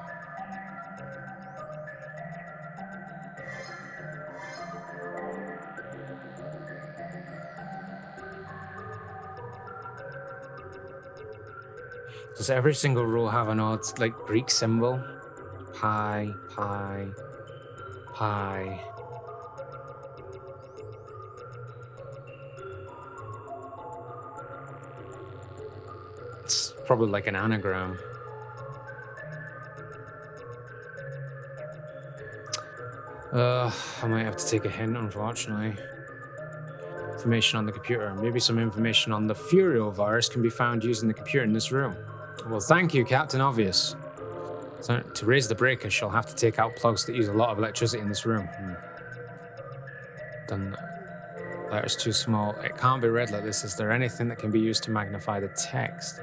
Does every single row have an odd, like, Greek symbol? Pi, pi, pi. It's probably like an anagram. I might have to take a hint, unfortunately. Information on the computer. Maybe some information on the Furio virus can be found using the computer in this room. Well, thank you, Captain Obvious. So, to raise the breaker, she'll have to take out plugs that use a lot of electricity in this room. Done. Letter's too small. It can't be read like this. Is there anything that can be used to magnify the text?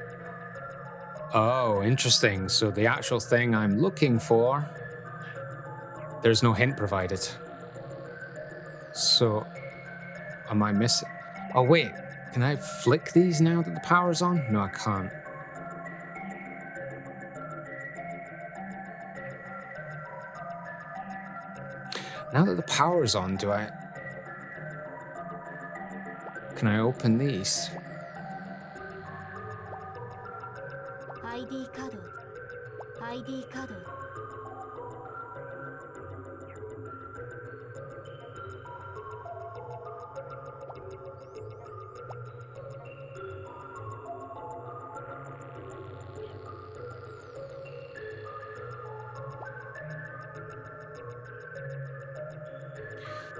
Oh, interesting. So the actual thing I'm looking for, there's no hint provided. So, am I missing? Oh, wait. Can I flick these now that the power's on? No, I can't. Now that the power's on, do I... Can I open these? ID カード ID カード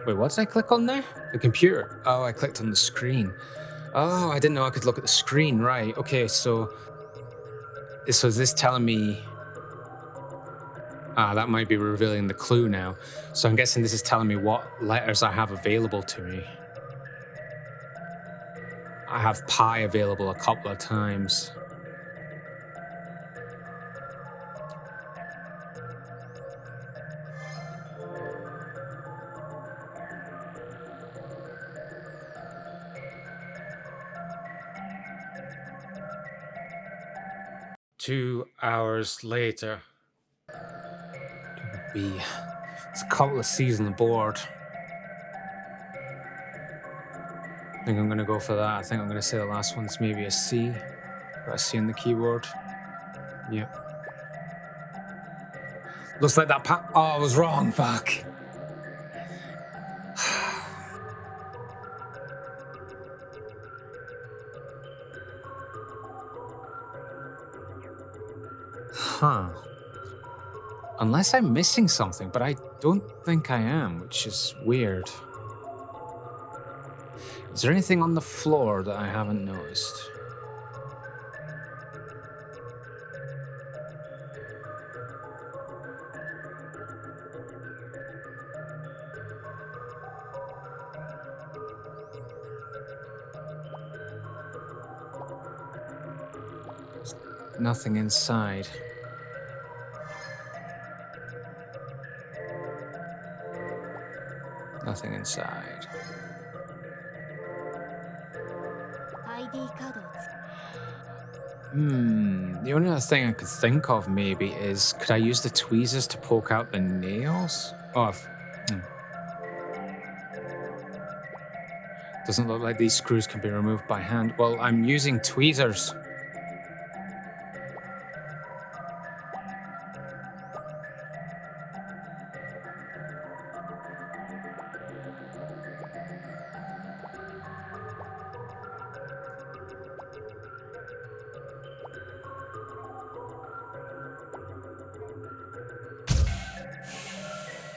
Wait, what did I click on there? The computer. Oh, I clicked on the screen. Oh, I didn't know I could look at the screen. Right. Okay, so is this telling me... Ah, that might be revealing the clue now. So I'm guessing this is telling me what letters I have available to me. I have pi available a couple of times. Two hours later. B. It's a couple of C's on the board. I think I'm going to go for that. I think I'm going to say the last one's maybe a C. Got a C on the keyboard. Yep. Looks like that oh, I was wrong. Fuck. Huh. Unless I'm missing something, but I don't think I am, which is weird. Is there anything on the floor that I haven't noticed? Nothing inside. Nothing inside. The only other thing I could think of maybe is, could I use the tweezers to poke out the nails? Oh, doesn't look like these screws can be removed by hand. Well, I'm using tweezers.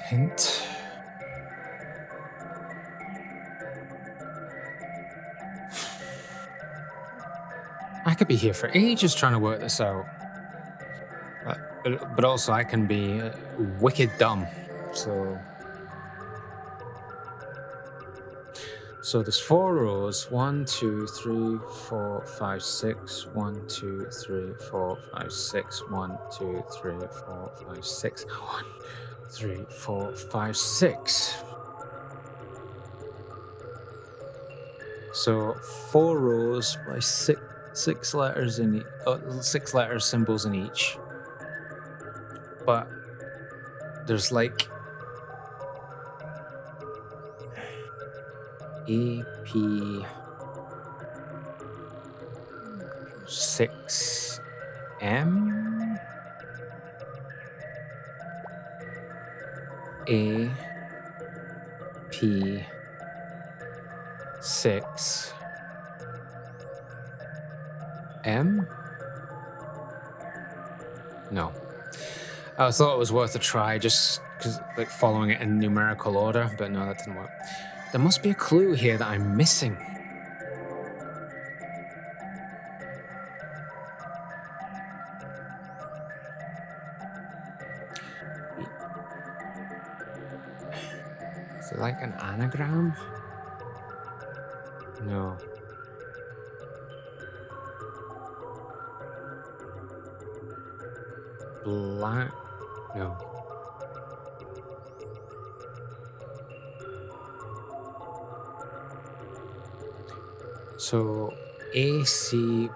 Hint. I could be here for ages trying to work this out. But also I can be wicked dumb. So there's 4 rows. 1, 2, 3, 4, 5, 6. 1, 2, 3, 4, 5, 6. 1, 2, 3, 4, 5, 6. 1, 3, 4, 5, 6. So 4 rows by 6 letters in 6 letter symbols in each. But there's like A, P, 6, M, A, P, 6, M? No. I thought it was worth a try just because, like, following it in numerical order, but no, that didn't work. There must be a clue here that I'm missing. Is it like an anagram? No. Black? No. So ACY.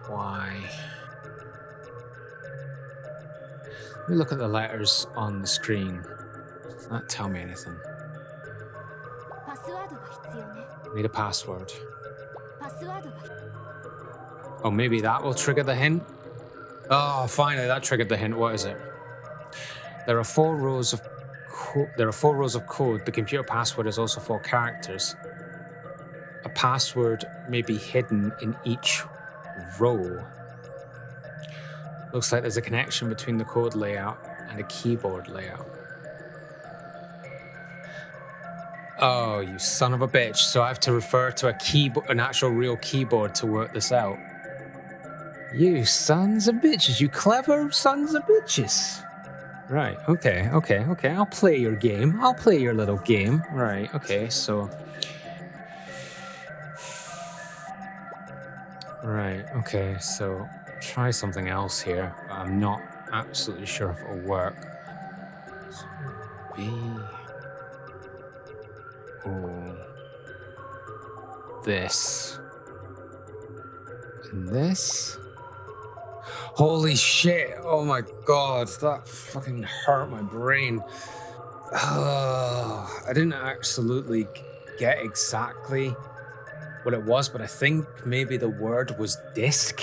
Let me look at the letters on the screen. Does that tell me anything? Need a password. Oh, maybe that will trigger the hint? Oh, finally, that triggered the hint. What is it? There are 4 rows of code. The computer password is also 4 characters. A password may be hidden in each row. Looks like there's a connection between the code layout and a keyboard layout. Oh, you son of a bitch. So I have to refer to an actual real keyboard to work this out. You sons of bitches, you clever sons of bitches. Right, okay. I'll play your game. I'll play your little game. Right, okay, so... Right, okay, so try something else here. I'm not absolutely sure if it'll work. So B... Oh... This... And this... Holy shit! Oh my god, that fucking hurt my brain. I didn't absolutely get exactly what it was, but I think maybe the word was disk.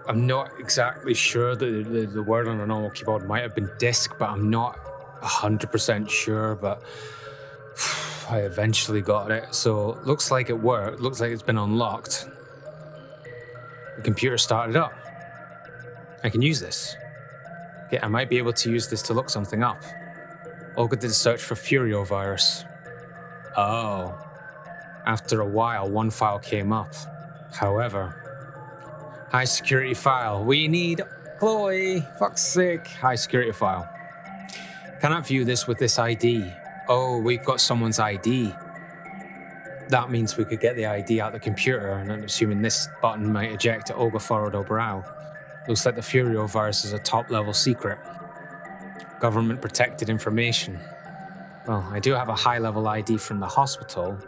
I'm not exactly sure. The word on a normal keyboard might have been disk, but I'm not 100% sure. But I eventually got it. So looks like it worked. Looks like it's been unlocked. The computer started up. I can use this. Okay, I might be able to use this to look something up. Olga did a search for Furio virus. Oh. After a while, one file came up. However, high security file. We need Chloe. Fuck's sake. High security file. Cannot view this with this ID. Oh, we've got someone's ID. That means we could get the ID out the computer, and I'm assuming this button might eject it. Olga furrowed her brow. Looks like the Furio virus is a top-level secret. Government protected information. Well, I do have a high-level ID from the hospital.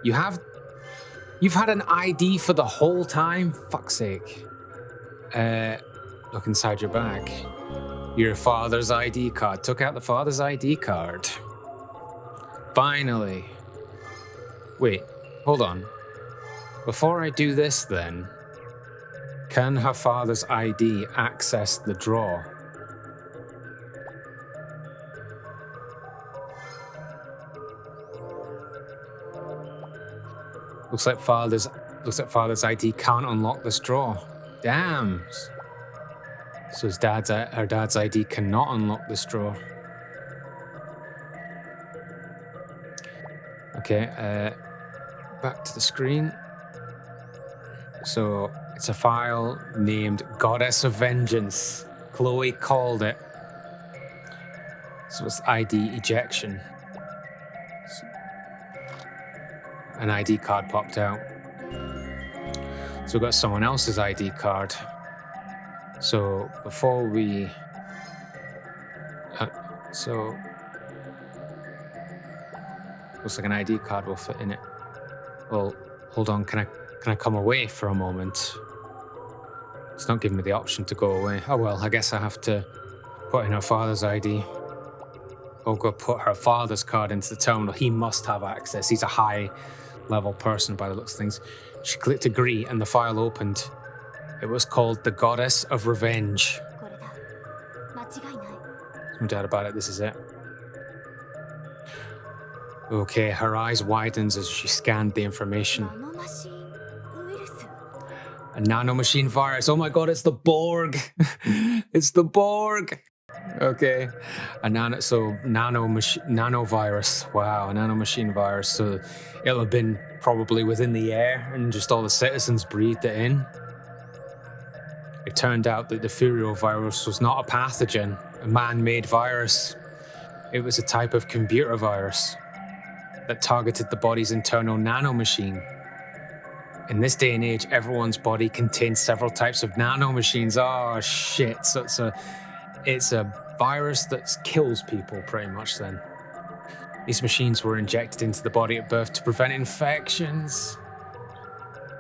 You've had an ID for the whole time? Fuck's sake. Look inside your bag. Your father's ID card. Took out the father's ID card. Finally. Wait, hold on. Before I do this then, can her father's ID access the drawer? Looks like father's ID can't unlock this drawer. Damn. So her dad's ID cannot unlock this drawer. Okay, back to the screen. So it's a file named Goddess of Vengeance. Chloe called it. So it's ID ejection. An ID card popped out. So we've got someone else's ID card. So before we... looks like an ID card will fit in it. Well, hold on, can I come away for a moment? It's not giving me the option to go away. Oh well, I guess I have to put in her father's ID. Olga put her father's card into the terminal. He must have access. He's a high-level person by the looks of things. She clicked agree and the file opened. It was called the Goddess of Revenge. No doubt about it, this is it. Okay, her eyes widened as she scanned the information. A nanomachine virus. Oh my god, it's the Borg. It's the Borg. Okay. A nanovirus. Wow, a nanomachine virus. So it'll have been probably within the air and just all the citizens breathed it in. It turned out that the Furio virus was not a pathogen, a man-made virus. It was a type of computer virus that targeted the body's internal nanomachine. In this day and age, everyone's body contains several types of nanomachines. Oh shit! So it's a virus that kills people, pretty much. Then these machines were injected into the body at birth to prevent infections,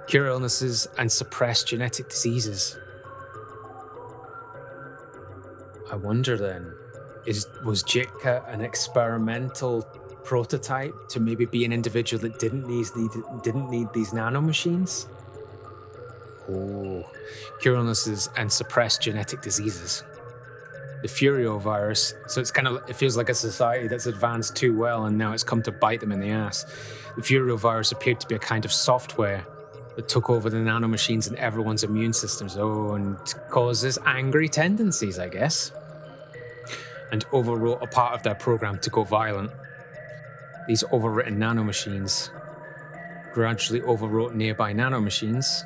cure illnesses, and suppress genetic diseases. I wonder then, was Jitka an experimental prototype to maybe be an individual that didn't need these nanomachines? Oh, cure illnesses and suppress genetic diseases. The Furio virus, so it feels like a society that's advanced too well and now it's come to bite them in the ass. The Furio virus appeared to be a kind of software that took over the nanomachines and everyone's immune systems. Oh, and causes angry tendencies, I guess. And overwrote a part of their program to go violent. These overwritten nanomachines gradually overwrote nearby nanomachines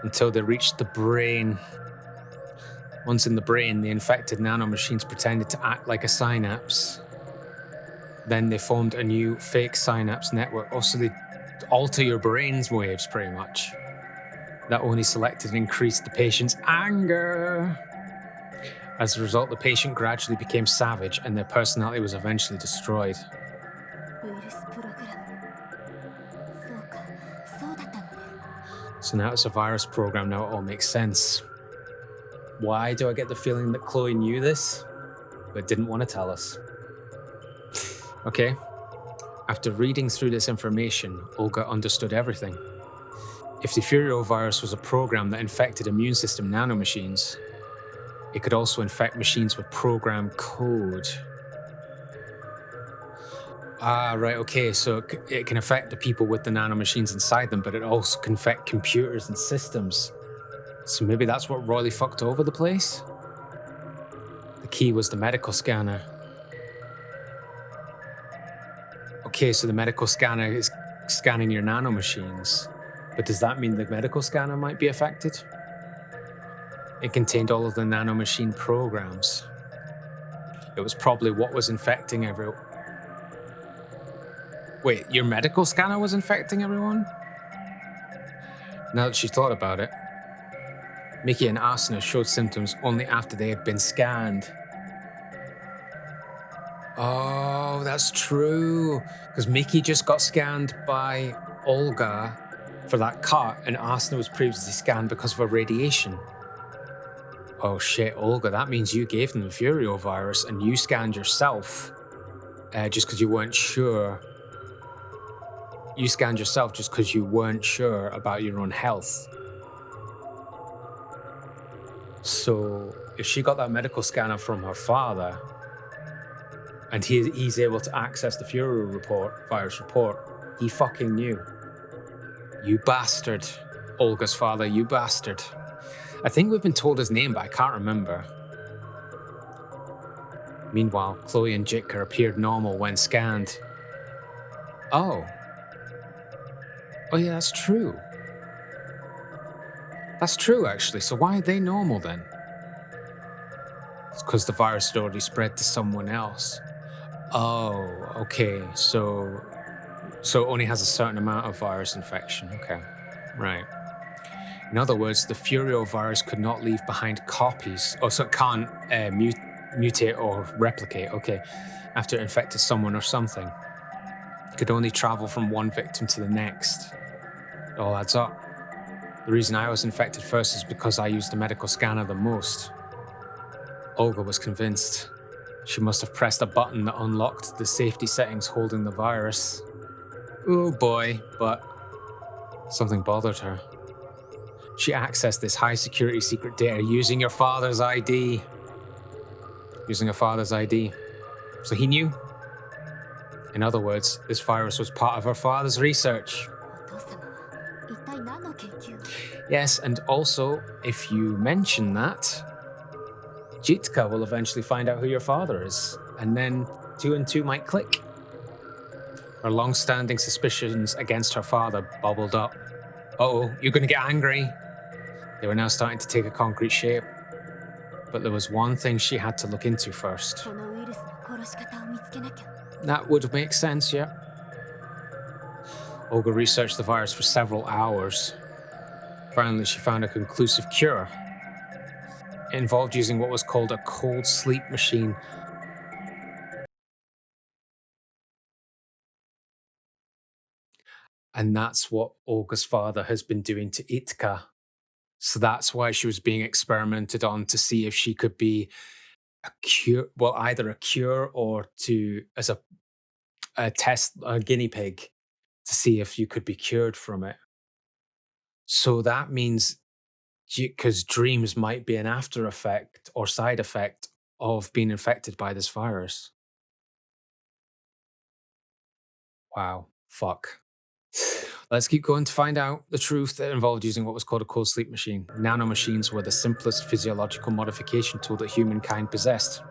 until they reached the brain. Once in the brain, the infected nanomachines pretended to act like a synapse. Then they formed a new fake synapse network. Also, they alter your brain's waves, pretty much. That only selected and increased the patient's anger. As a result, the patient gradually became savage and their personality was eventually destroyed. So now it's a virus program, now it all makes sense. Why do I get the feeling that Chloe knew this, but didn't want to tell us? Okay. After reading through this information, Olga understood everything. If the Furiovirus was a program that infected immune system nanomachines, it could also infect machines with program code. Ah, right, okay, so it can affect the people with the nanomachines inside them, but it also can affect computers and systems. So maybe that's what royally fucked over the place? The key was the medical scanner. Okay, so the medical scanner is scanning your nanomachines, but does that mean the medical scanner might be affected? It contained all of the nanomachine programs. It was probably what was infecting everyone. Wait, your medical scanner was infecting everyone? Now that she thought about it, Mickey and Asuna showed symptoms only after they had been scanned. Oh, that's true. Because Mickey just got scanned by Olga for that cut, and Asuna was previously scanned because of a radiation. Oh shit, Olga, that means you gave them the Furio virus and you scanned yourself just because you weren't sure. You scanned yourself just because you weren't sure about your own health. So if she got that medical scanner from her father, and he's able to access the Furio virus report, he fucking knew. You bastard. Olga's father, you bastard. I think we've been told his name, but I can't remember. Meanwhile, Chloe and Jitka appeared normal when scanned. Oh. Oh yeah, that's true. That's true, actually. So why are they normal then? It's because the virus had already spread to someone else. Oh, okay. So it only has a certain amount of virus infection. Okay, right. In other words, the Furio virus could not leave behind copies, so it can't mutate or replicate, okay, after it infected someone or something. It could only travel from one victim to the next. It all adds up. The reason I was infected first is because I used the medical scanner the most. Olga was convinced. She must have pressed a button that unlocked the safety settings holding the virus. Oh boy, but something bothered her. She accessed this high security secret data using your father's ID. Using her father's ID. So he knew. In other words, this virus was part of her father's research. Yes, and also, if you mention that, Jitka will eventually find out who your father is, and then 2 and 2 might click. Her long-standing suspicions against her father bubbled up. Uh-oh, you're going to get angry. They were now starting to take a concrete shape. But there was one thing she had to look into first. That would make sense, yeah. Olga researched the virus for several hours. Finally, she found a conclusive cure. It involved using what was called a cold sleep machine. And that's what Olga's father has been doing to Itka. So that's why she was being experimented on to see if she could be a cure, well, either a cure or as a test, a guinea pig, to see if you could be cured from it. So that means, because dreams might be an after effect or side effect of being infected by this virus. Wow, fuck. Let's keep going to find out the truth that involved using what was called a cold sleep machine. Nanomachines were the simplest physiological modification tool that humankind possessed.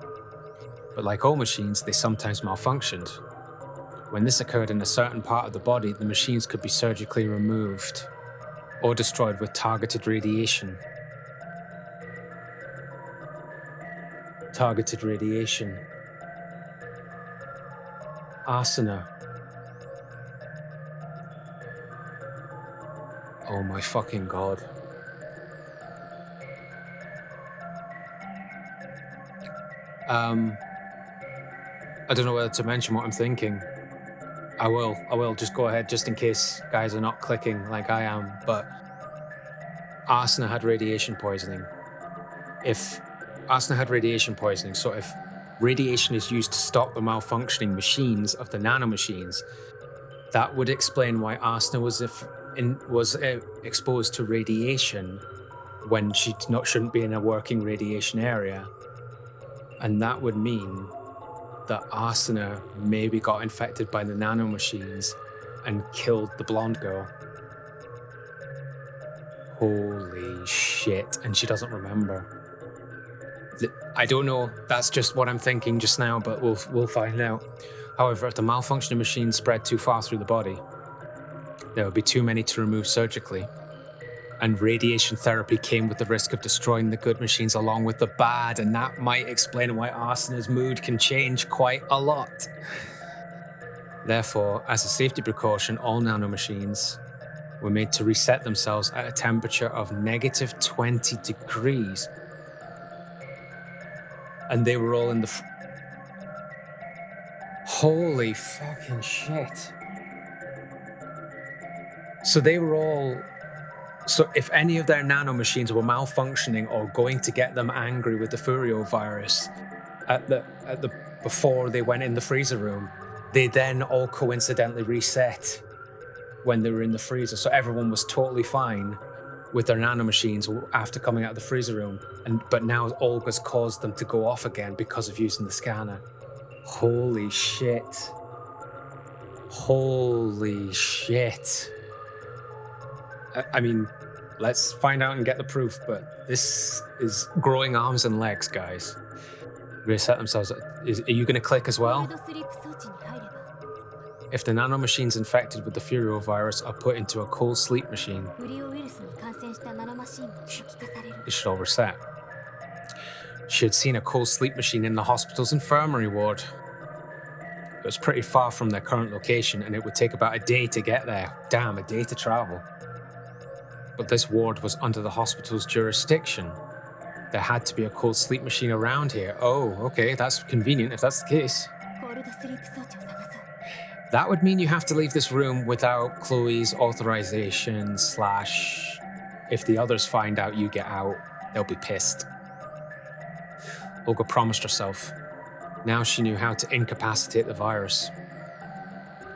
But like all machines, they sometimes malfunctioned. When this occurred in a certain part of the body, the machines could be surgically removed or destroyed with targeted radiation. Targeted radiation. Asuna. Oh my fucking god. I don't know whether to mention what I'm thinking. I will just go ahead just in case guys are not clicking like I am, but Asuna had radiation poisoning. So if radiation is used to stop the malfunctioning machines of the nanomachines. That would explain why Asuna was exposed to radiation when she shouldn't be in a working radiation area. And that would mean that Asuna maybe got infected by the nanomachines and killed the blonde girl. Holy shit. And she doesn't remember. I don't know. That's just what I'm thinking just now, but we'll find out. However, if the malfunctioning machine spread too far through the body, there would be too many to remove surgically. And radiation therapy came with the risk of destroying the good machines along with the bad, and that might explain why Asuna's mood can change quite a lot. Therefore, as a safety precaution, all nanomachines were made to reset themselves at a temperature of negative 20 degrees. And they were all in the... Holy fucking shit. So they were all... So if any of their nanomachines were malfunctioning or going to get them angry with the Furio virus before they went in the freezer room, they then all coincidentally reset when they were in the freezer. So everyone was totally fine with their nanomachines after coming out of the freezer room. But now Olga's caused them to go off again because of using the scanner. Holy shit. Holy shit. I mean, let's find out and get the proof, but this is growing arms and legs, guys. Reset themselves. Are you going to click as well? If the nanomachines infected with the Furio virus are put into a cold sleep machine, it should all reset. She had seen a cold sleep machine in the hospital's infirmary ward. It was pretty far from their current location, and it would take about a day to get there. Damn, a day to travel. But this ward was under the hospital's jurisdiction. There had to be a cold sleep machine around here. Oh, okay, that's convenient if that's the case. That would mean you have to leave this room without Chloe's authorization / if the others find out you get out, they'll be pissed. Olga promised herself. Now she knew how to incapacitate the virus.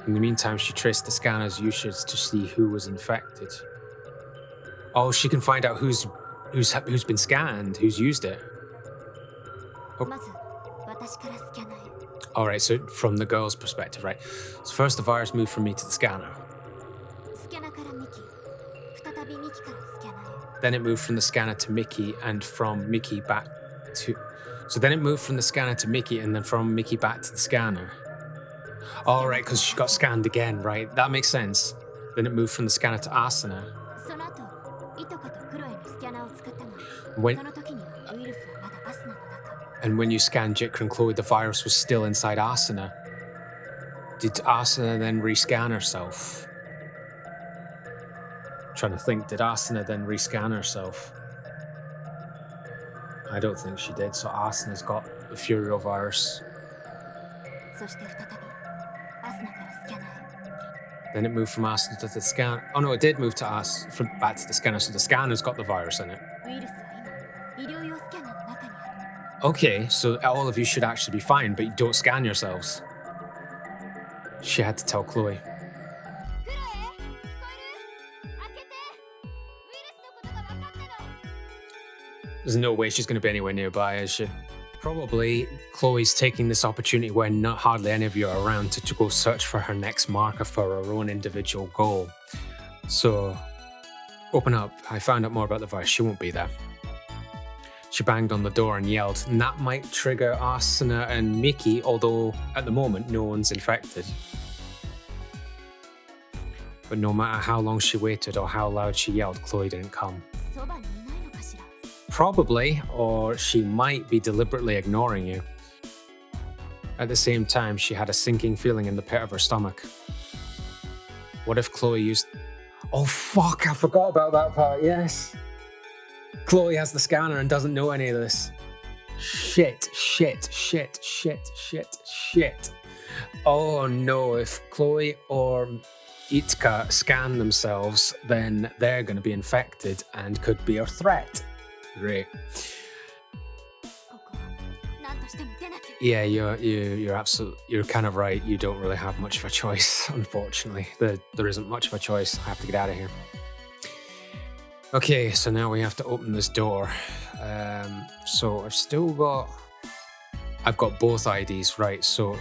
In the meantime, she traced the scanner's usage to see who was infected. Oh, she can find out who's been scanned, who's used it. Oh. All right, so from the girl's perspective, right? So first the virus moved from me to the scanner. Then it moved from the scanner to Mickey, and from Mickey back to... So then it moved from the scanner to Mickey, and then from Mickey back to the scanner. All right, because she got scanned again, right? That makes sense. Then it moved from the scanner to Asuna. When you scanned Jikra and Chloe, the virus was still inside Asuna. Did Asuna then rescan herself? I'm trying to think, did Asuna then rescan herself? I don't think she did, so Asuna's got the Furio virus. Then it moved from Asuna to the scanner. Oh no, it did move to back to the scanner, so the scanner's got the virus in it. Okay, so all of you should actually be fine, but you don't scan yourselves. She had to tell Chloe. There's no way she's going to be anywhere nearby, is she? Probably Chloe's taking this opportunity when hardly any of you are around to go search for her next marker for her own individual goal. So, open up. I found out more about the virus. She won't be there. She banged on the door and yelled, and that might trigger Asuna and Mickey, although at the moment no one's infected. But no matter how long she waited or how loud she yelled, Chloe didn't come. Probably, or she might be deliberately ignoring you. At the same time, she had a sinking feeling in the pit of her stomach. What if Chloe used... Oh fuck, I forgot about that part, yes. Chloe has the scanner and doesn't know any of this. Shit. Oh no, if Chloe or Itka scan themselves, then they're going to be infected and could be a threat. Great. Yeah, you're kind of right. You don't really have much of a choice, unfortunately. There isn't much of a choice. I have to get out of here. Okay, so now we have to open this door. So I've got both IDs, right? So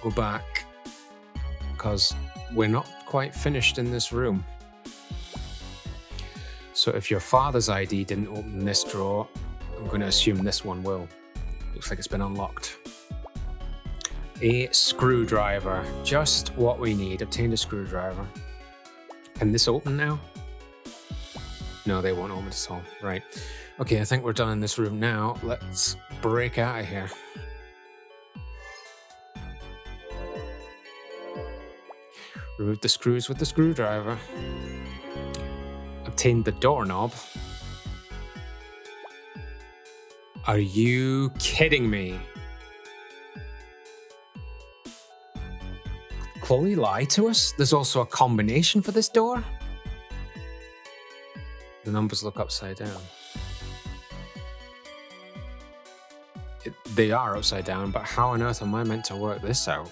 go back, because we're not quite finished in this room. So if your father's ID didn't open this drawer, I'm going to assume this one will. Looks like it's been unlocked. A screwdriver, just what we need. Obtained a screwdriver. Can this open now? No, they won't open it at all. Right. Okay, I think we're done in this room now. Let's break out of here. Remove the screws with the screwdriver. Obtained the doorknob. Are you kidding me? Chloe lied to us? There's also a combination for this door? The numbers look upside down. They are upside down, but how on earth am I meant to work this out?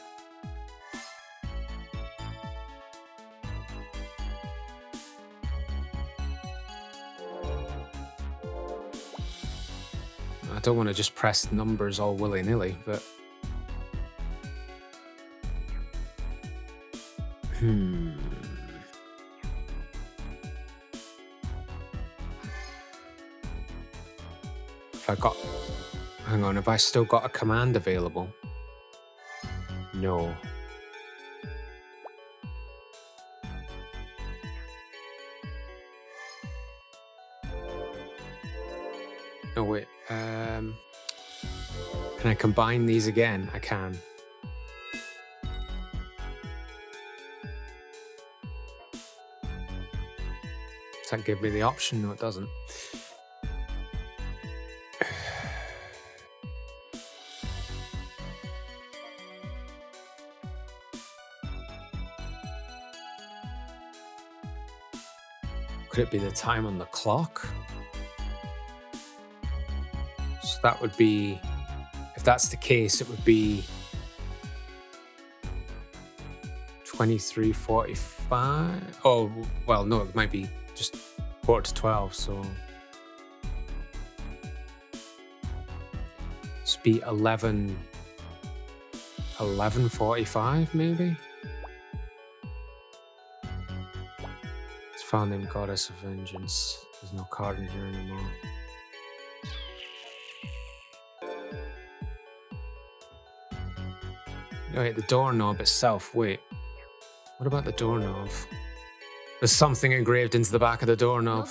I don't want to just press numbers all willy-nilly, but... Hang on, have I still got a command available? No. No, wait. Can I combine these again? I can. Does that give me the option? No, it doesn't. Could it be the time on the clock? So that would be, if that's the case, it would be 23:45. Oh, well, no, it might be just 11:45, so it's be 11:45 maybe? File name Goddess of Vengeance. There's no card in here anymore. Wait, the doorknob itself. Wait. What about the doorknob? There's something engraved into the back of the doorknob.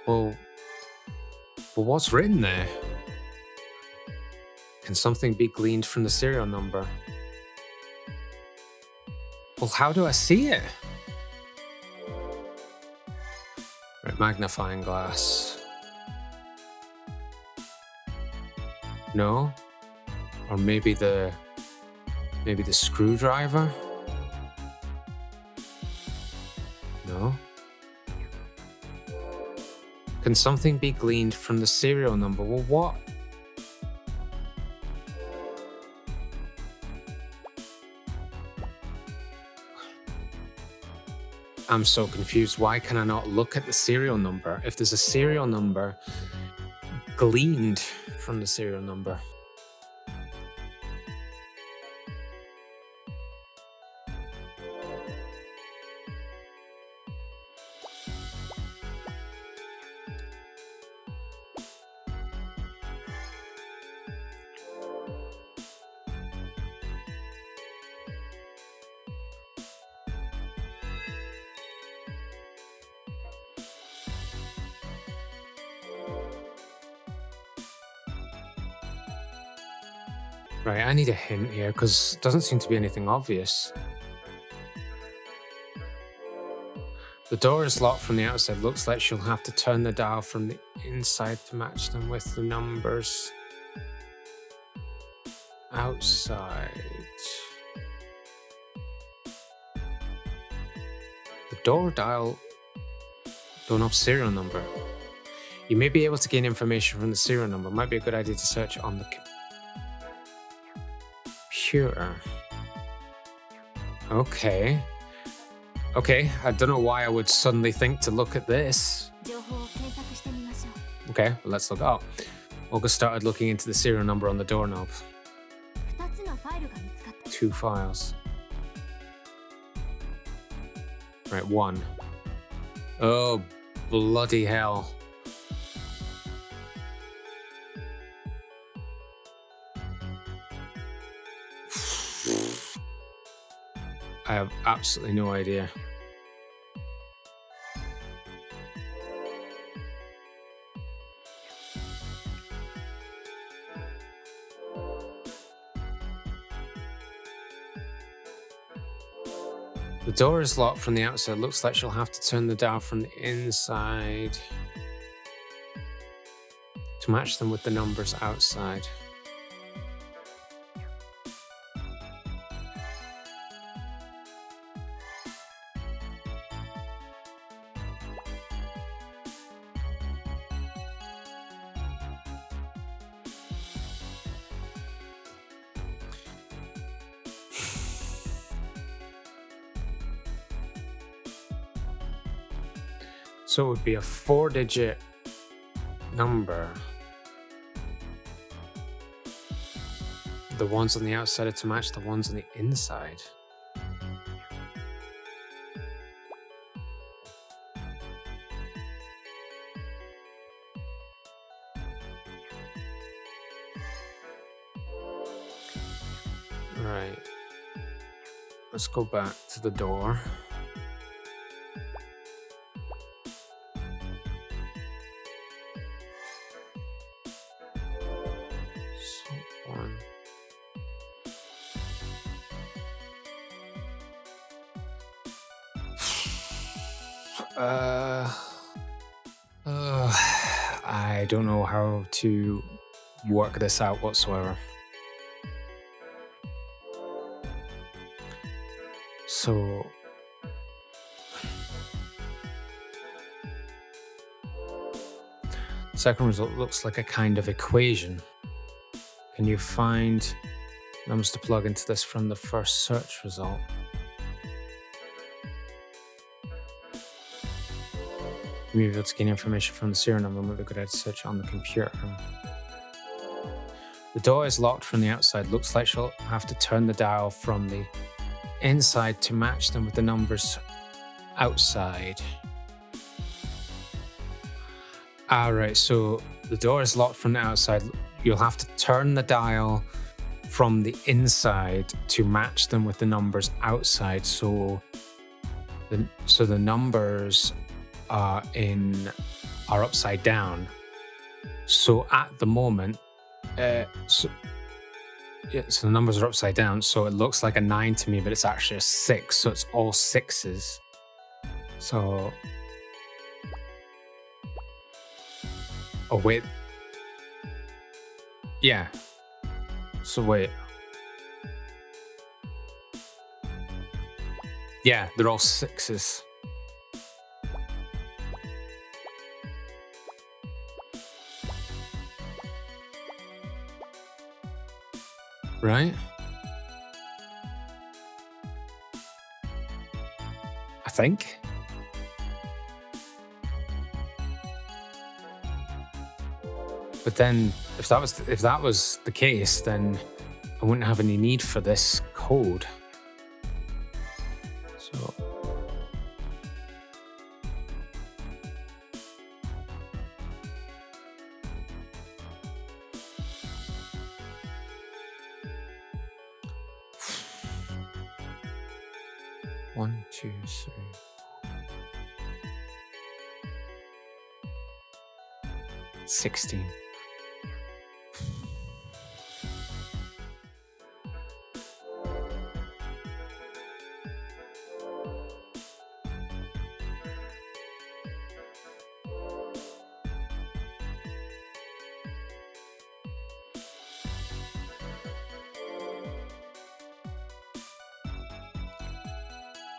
Well, what's written there? Can something be gleaned from the serial number? Well, how do I see it? Right, magnifying glass. No? Or maybe the screwdriver? No? Can something be gleaned from the serial number? Well, what? I'm so confused. Why can I not look at the serial number? If there's a serial number, gleaned from the serial number. Right, I need a hint here because it doesn't seem to be anything obvious. The door is locked from the outside. Looks like she'll have to turn the dial from the inside to match them with the numbers outside. The door dial doorknob serial number. You may be able to gain information from the serial number. Might be a good idea to search on the computer. Okay. Okay, I don't know why I would suddenly think to look at this. Okay, well, let's look it up. Olga started looking into the serial number on the doorknob. 2 files. Right, 1. Oh, bloody hell. I have absolutely no idea. The door is locked from the outside. Looks like she'll have to turn the dial from the inside to match them with the numbers outside. So it would be a 4-digit number. The ones on the outside are to match the ones on the inside. Right. Let's go back to the door. I don't know how to work this out whatsoever. So second result looks like a kind of equation. Can you find numbers to plug into this from the first search result? You may be able to gain information from the serial number. Maybe good idea to search on the computer. The door is locked from the outside. Looks like she'll have to turn the dial from the inside to match them with the numbers outside. Alright, so the door is locked from the outside. You'll have to turn the dial from the inside to match them with the numbers outside. So the numbers are upside down. So at the moment, so the numbers are upside down. So it looks like a 9 to me, but it's actually a 6. So it's all 6s. So, oh wait, yeah. So wait, yeah, they're all 6s. Right? I think. But then if that was the case, then I wouldn't have any need for this code. So one, 2, 3. 16.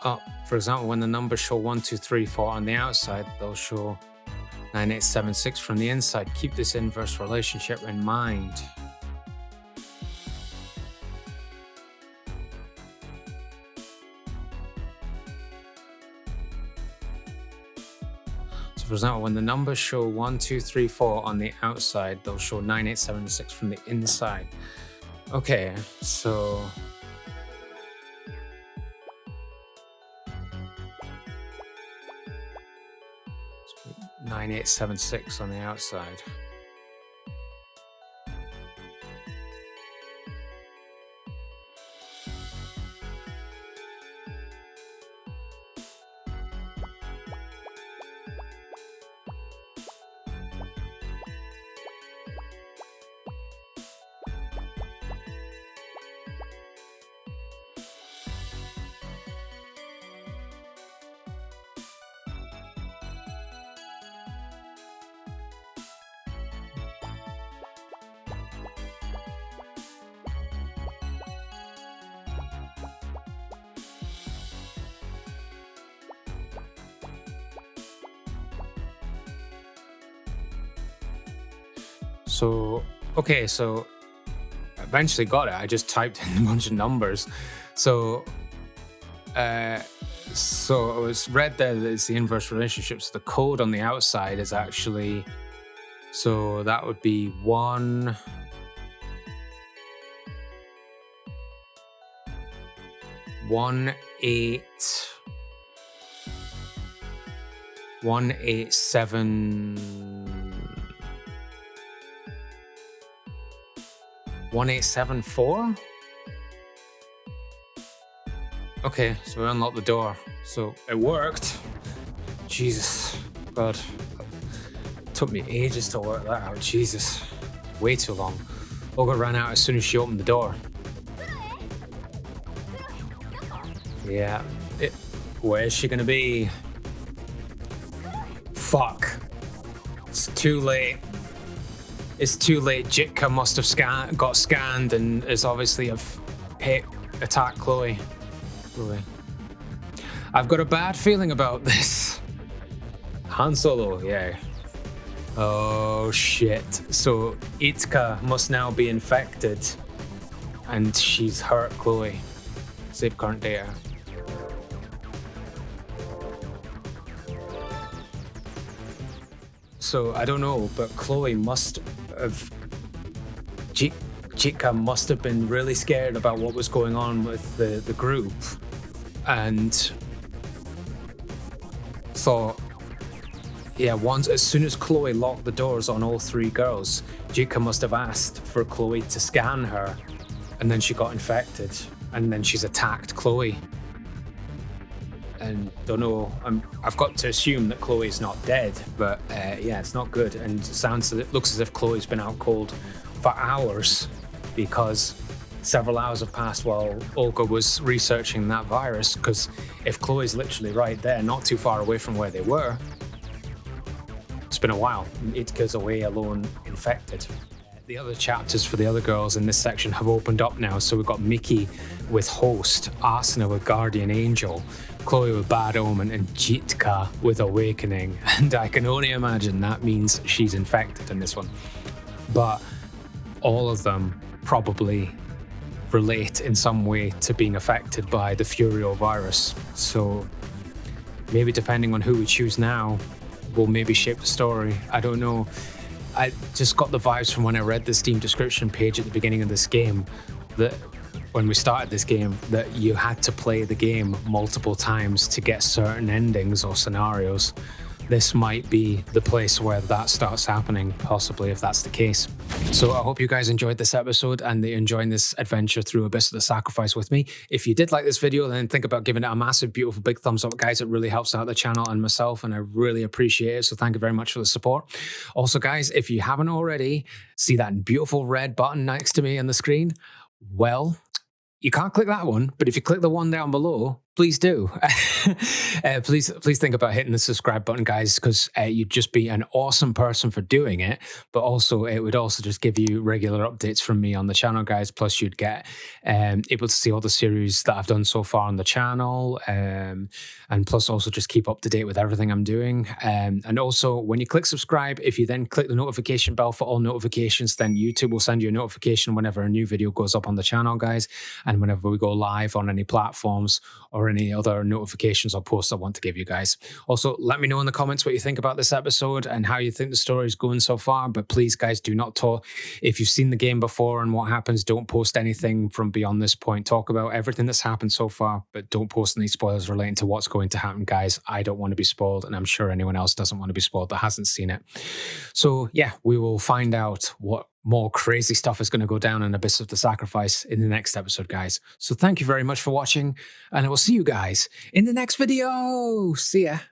For example, when the numbers show 1, 2, 3, 4 on the outside, they'll show 9, 8, 7, 6 from the inside. Keep this inverse relationship in mind. So for example, when the numbers show 1, 2, 3, 4 on the outside, they'll show 9, 8, 7, 6 from the inside. Okay, so 9, 8, 7, 6 on the outside. So, okay, so eventually got it. I just typed in a bunch of numbers. So, so it was read there that it's the inverse relationships. The code on the outside is actually, so that would be 1, 1, 8, 1, 8, 7, 1, 8, 7, 4. Okay, so we unlocked the door. So it worked. Jesus, God. It took me ages to work that out. Jesus, way too long. Olga ran out as soon as she opened the door. Yeah, where is she gonna be? Fuck. It's too late. It's too late. Jitka must have got scanned and is obviously attacked Chloe. I've got a bad feeling about this. Han Solo, yeah. Oh shit. So Itka must now be infected and she's hurt Chloe. Save current data. So I don't know, but Chloe must have, Jitka must have been really scared about what was going on with the group and thought, yeah, as soon as Chloe locked the doors on all three girls, Jitka must have asked for Chloe to scan her and then she got infected and then she's attacked Chloe. And don't know, I've got to assume that Chloe's not dead, but yeah, it's not good. And it looks as if Chloe's been out cold for hours because several hours have passed while Olga was researching that virus. Because if Chloe's literally right there, not too far away from where they were, it's been a while. Itka's away alone, infected. The other chapters for the other girls in this section have opened up now. So we've got Mickey with Host, Asuna with Guardian Angel, Chloe with Bad Omen, and Jitka with Awakening. And I can only imagine that means she's infected in this one. But all of them probably relate in some way to being affected by the Furio virus. So maybe depending on who we choose now will maybe shape the story. I don't know. I just got the vibes from when I read the Steam description page at the beginning of this game that when we started this game, that you had to play the game multiple times to get certain endings or scenarios. This might be the place where that starts happening, possibly, if that's the case. So I hope you guys enjoyed this episode and that you're enjoying this adventure through Abyss of the Sacrifice with me. If you did like this video, then think about giving it a massive, beautiful, big thumbs up, guys. It really helps out the channel and myself, and I really appreciate it. So thank you very much for the support. Also, guys, if you haven't already, see that beautiful red button next to me on the screen? Well, you can't click that one, but if you click the one down below, please do. Please think about hitting the subscribe button, guys, because you'd just be an awesome person for doing it. But also, it would also just give you regular updates from me on the channel, guys. Plus, you'd get able to see all the series that I've done so far on the channel, and plus also just keep up to date with everything I'm doing. And also, when you click subscribe, if you then click the notification bell for all notifications, then YouTube will send you a notification whenever a new video goes up on the channel, guys, and whenever we go live on any platforms or any other notifications or posts I want to give you guys. Also, let me know in the comments what you think about this episode and how you think the story is going so far. But please, guys, do not talk. If you've seen the game before and what happens, don't post anything from beyond this point. Talk about everything that's happened so far, but don't post any spoilers relating to what's going to happen, guys. I don't want to be spoiled, and I'm sure anyone else doesn't want to be spoiled that hasn't seen it. So yeah, we will find out what more crazy stuff is going to go down in Abyss of the Sacrifice in the next episode, guys. So thank you very much for watching, and I will see you guys in the next video. See ya.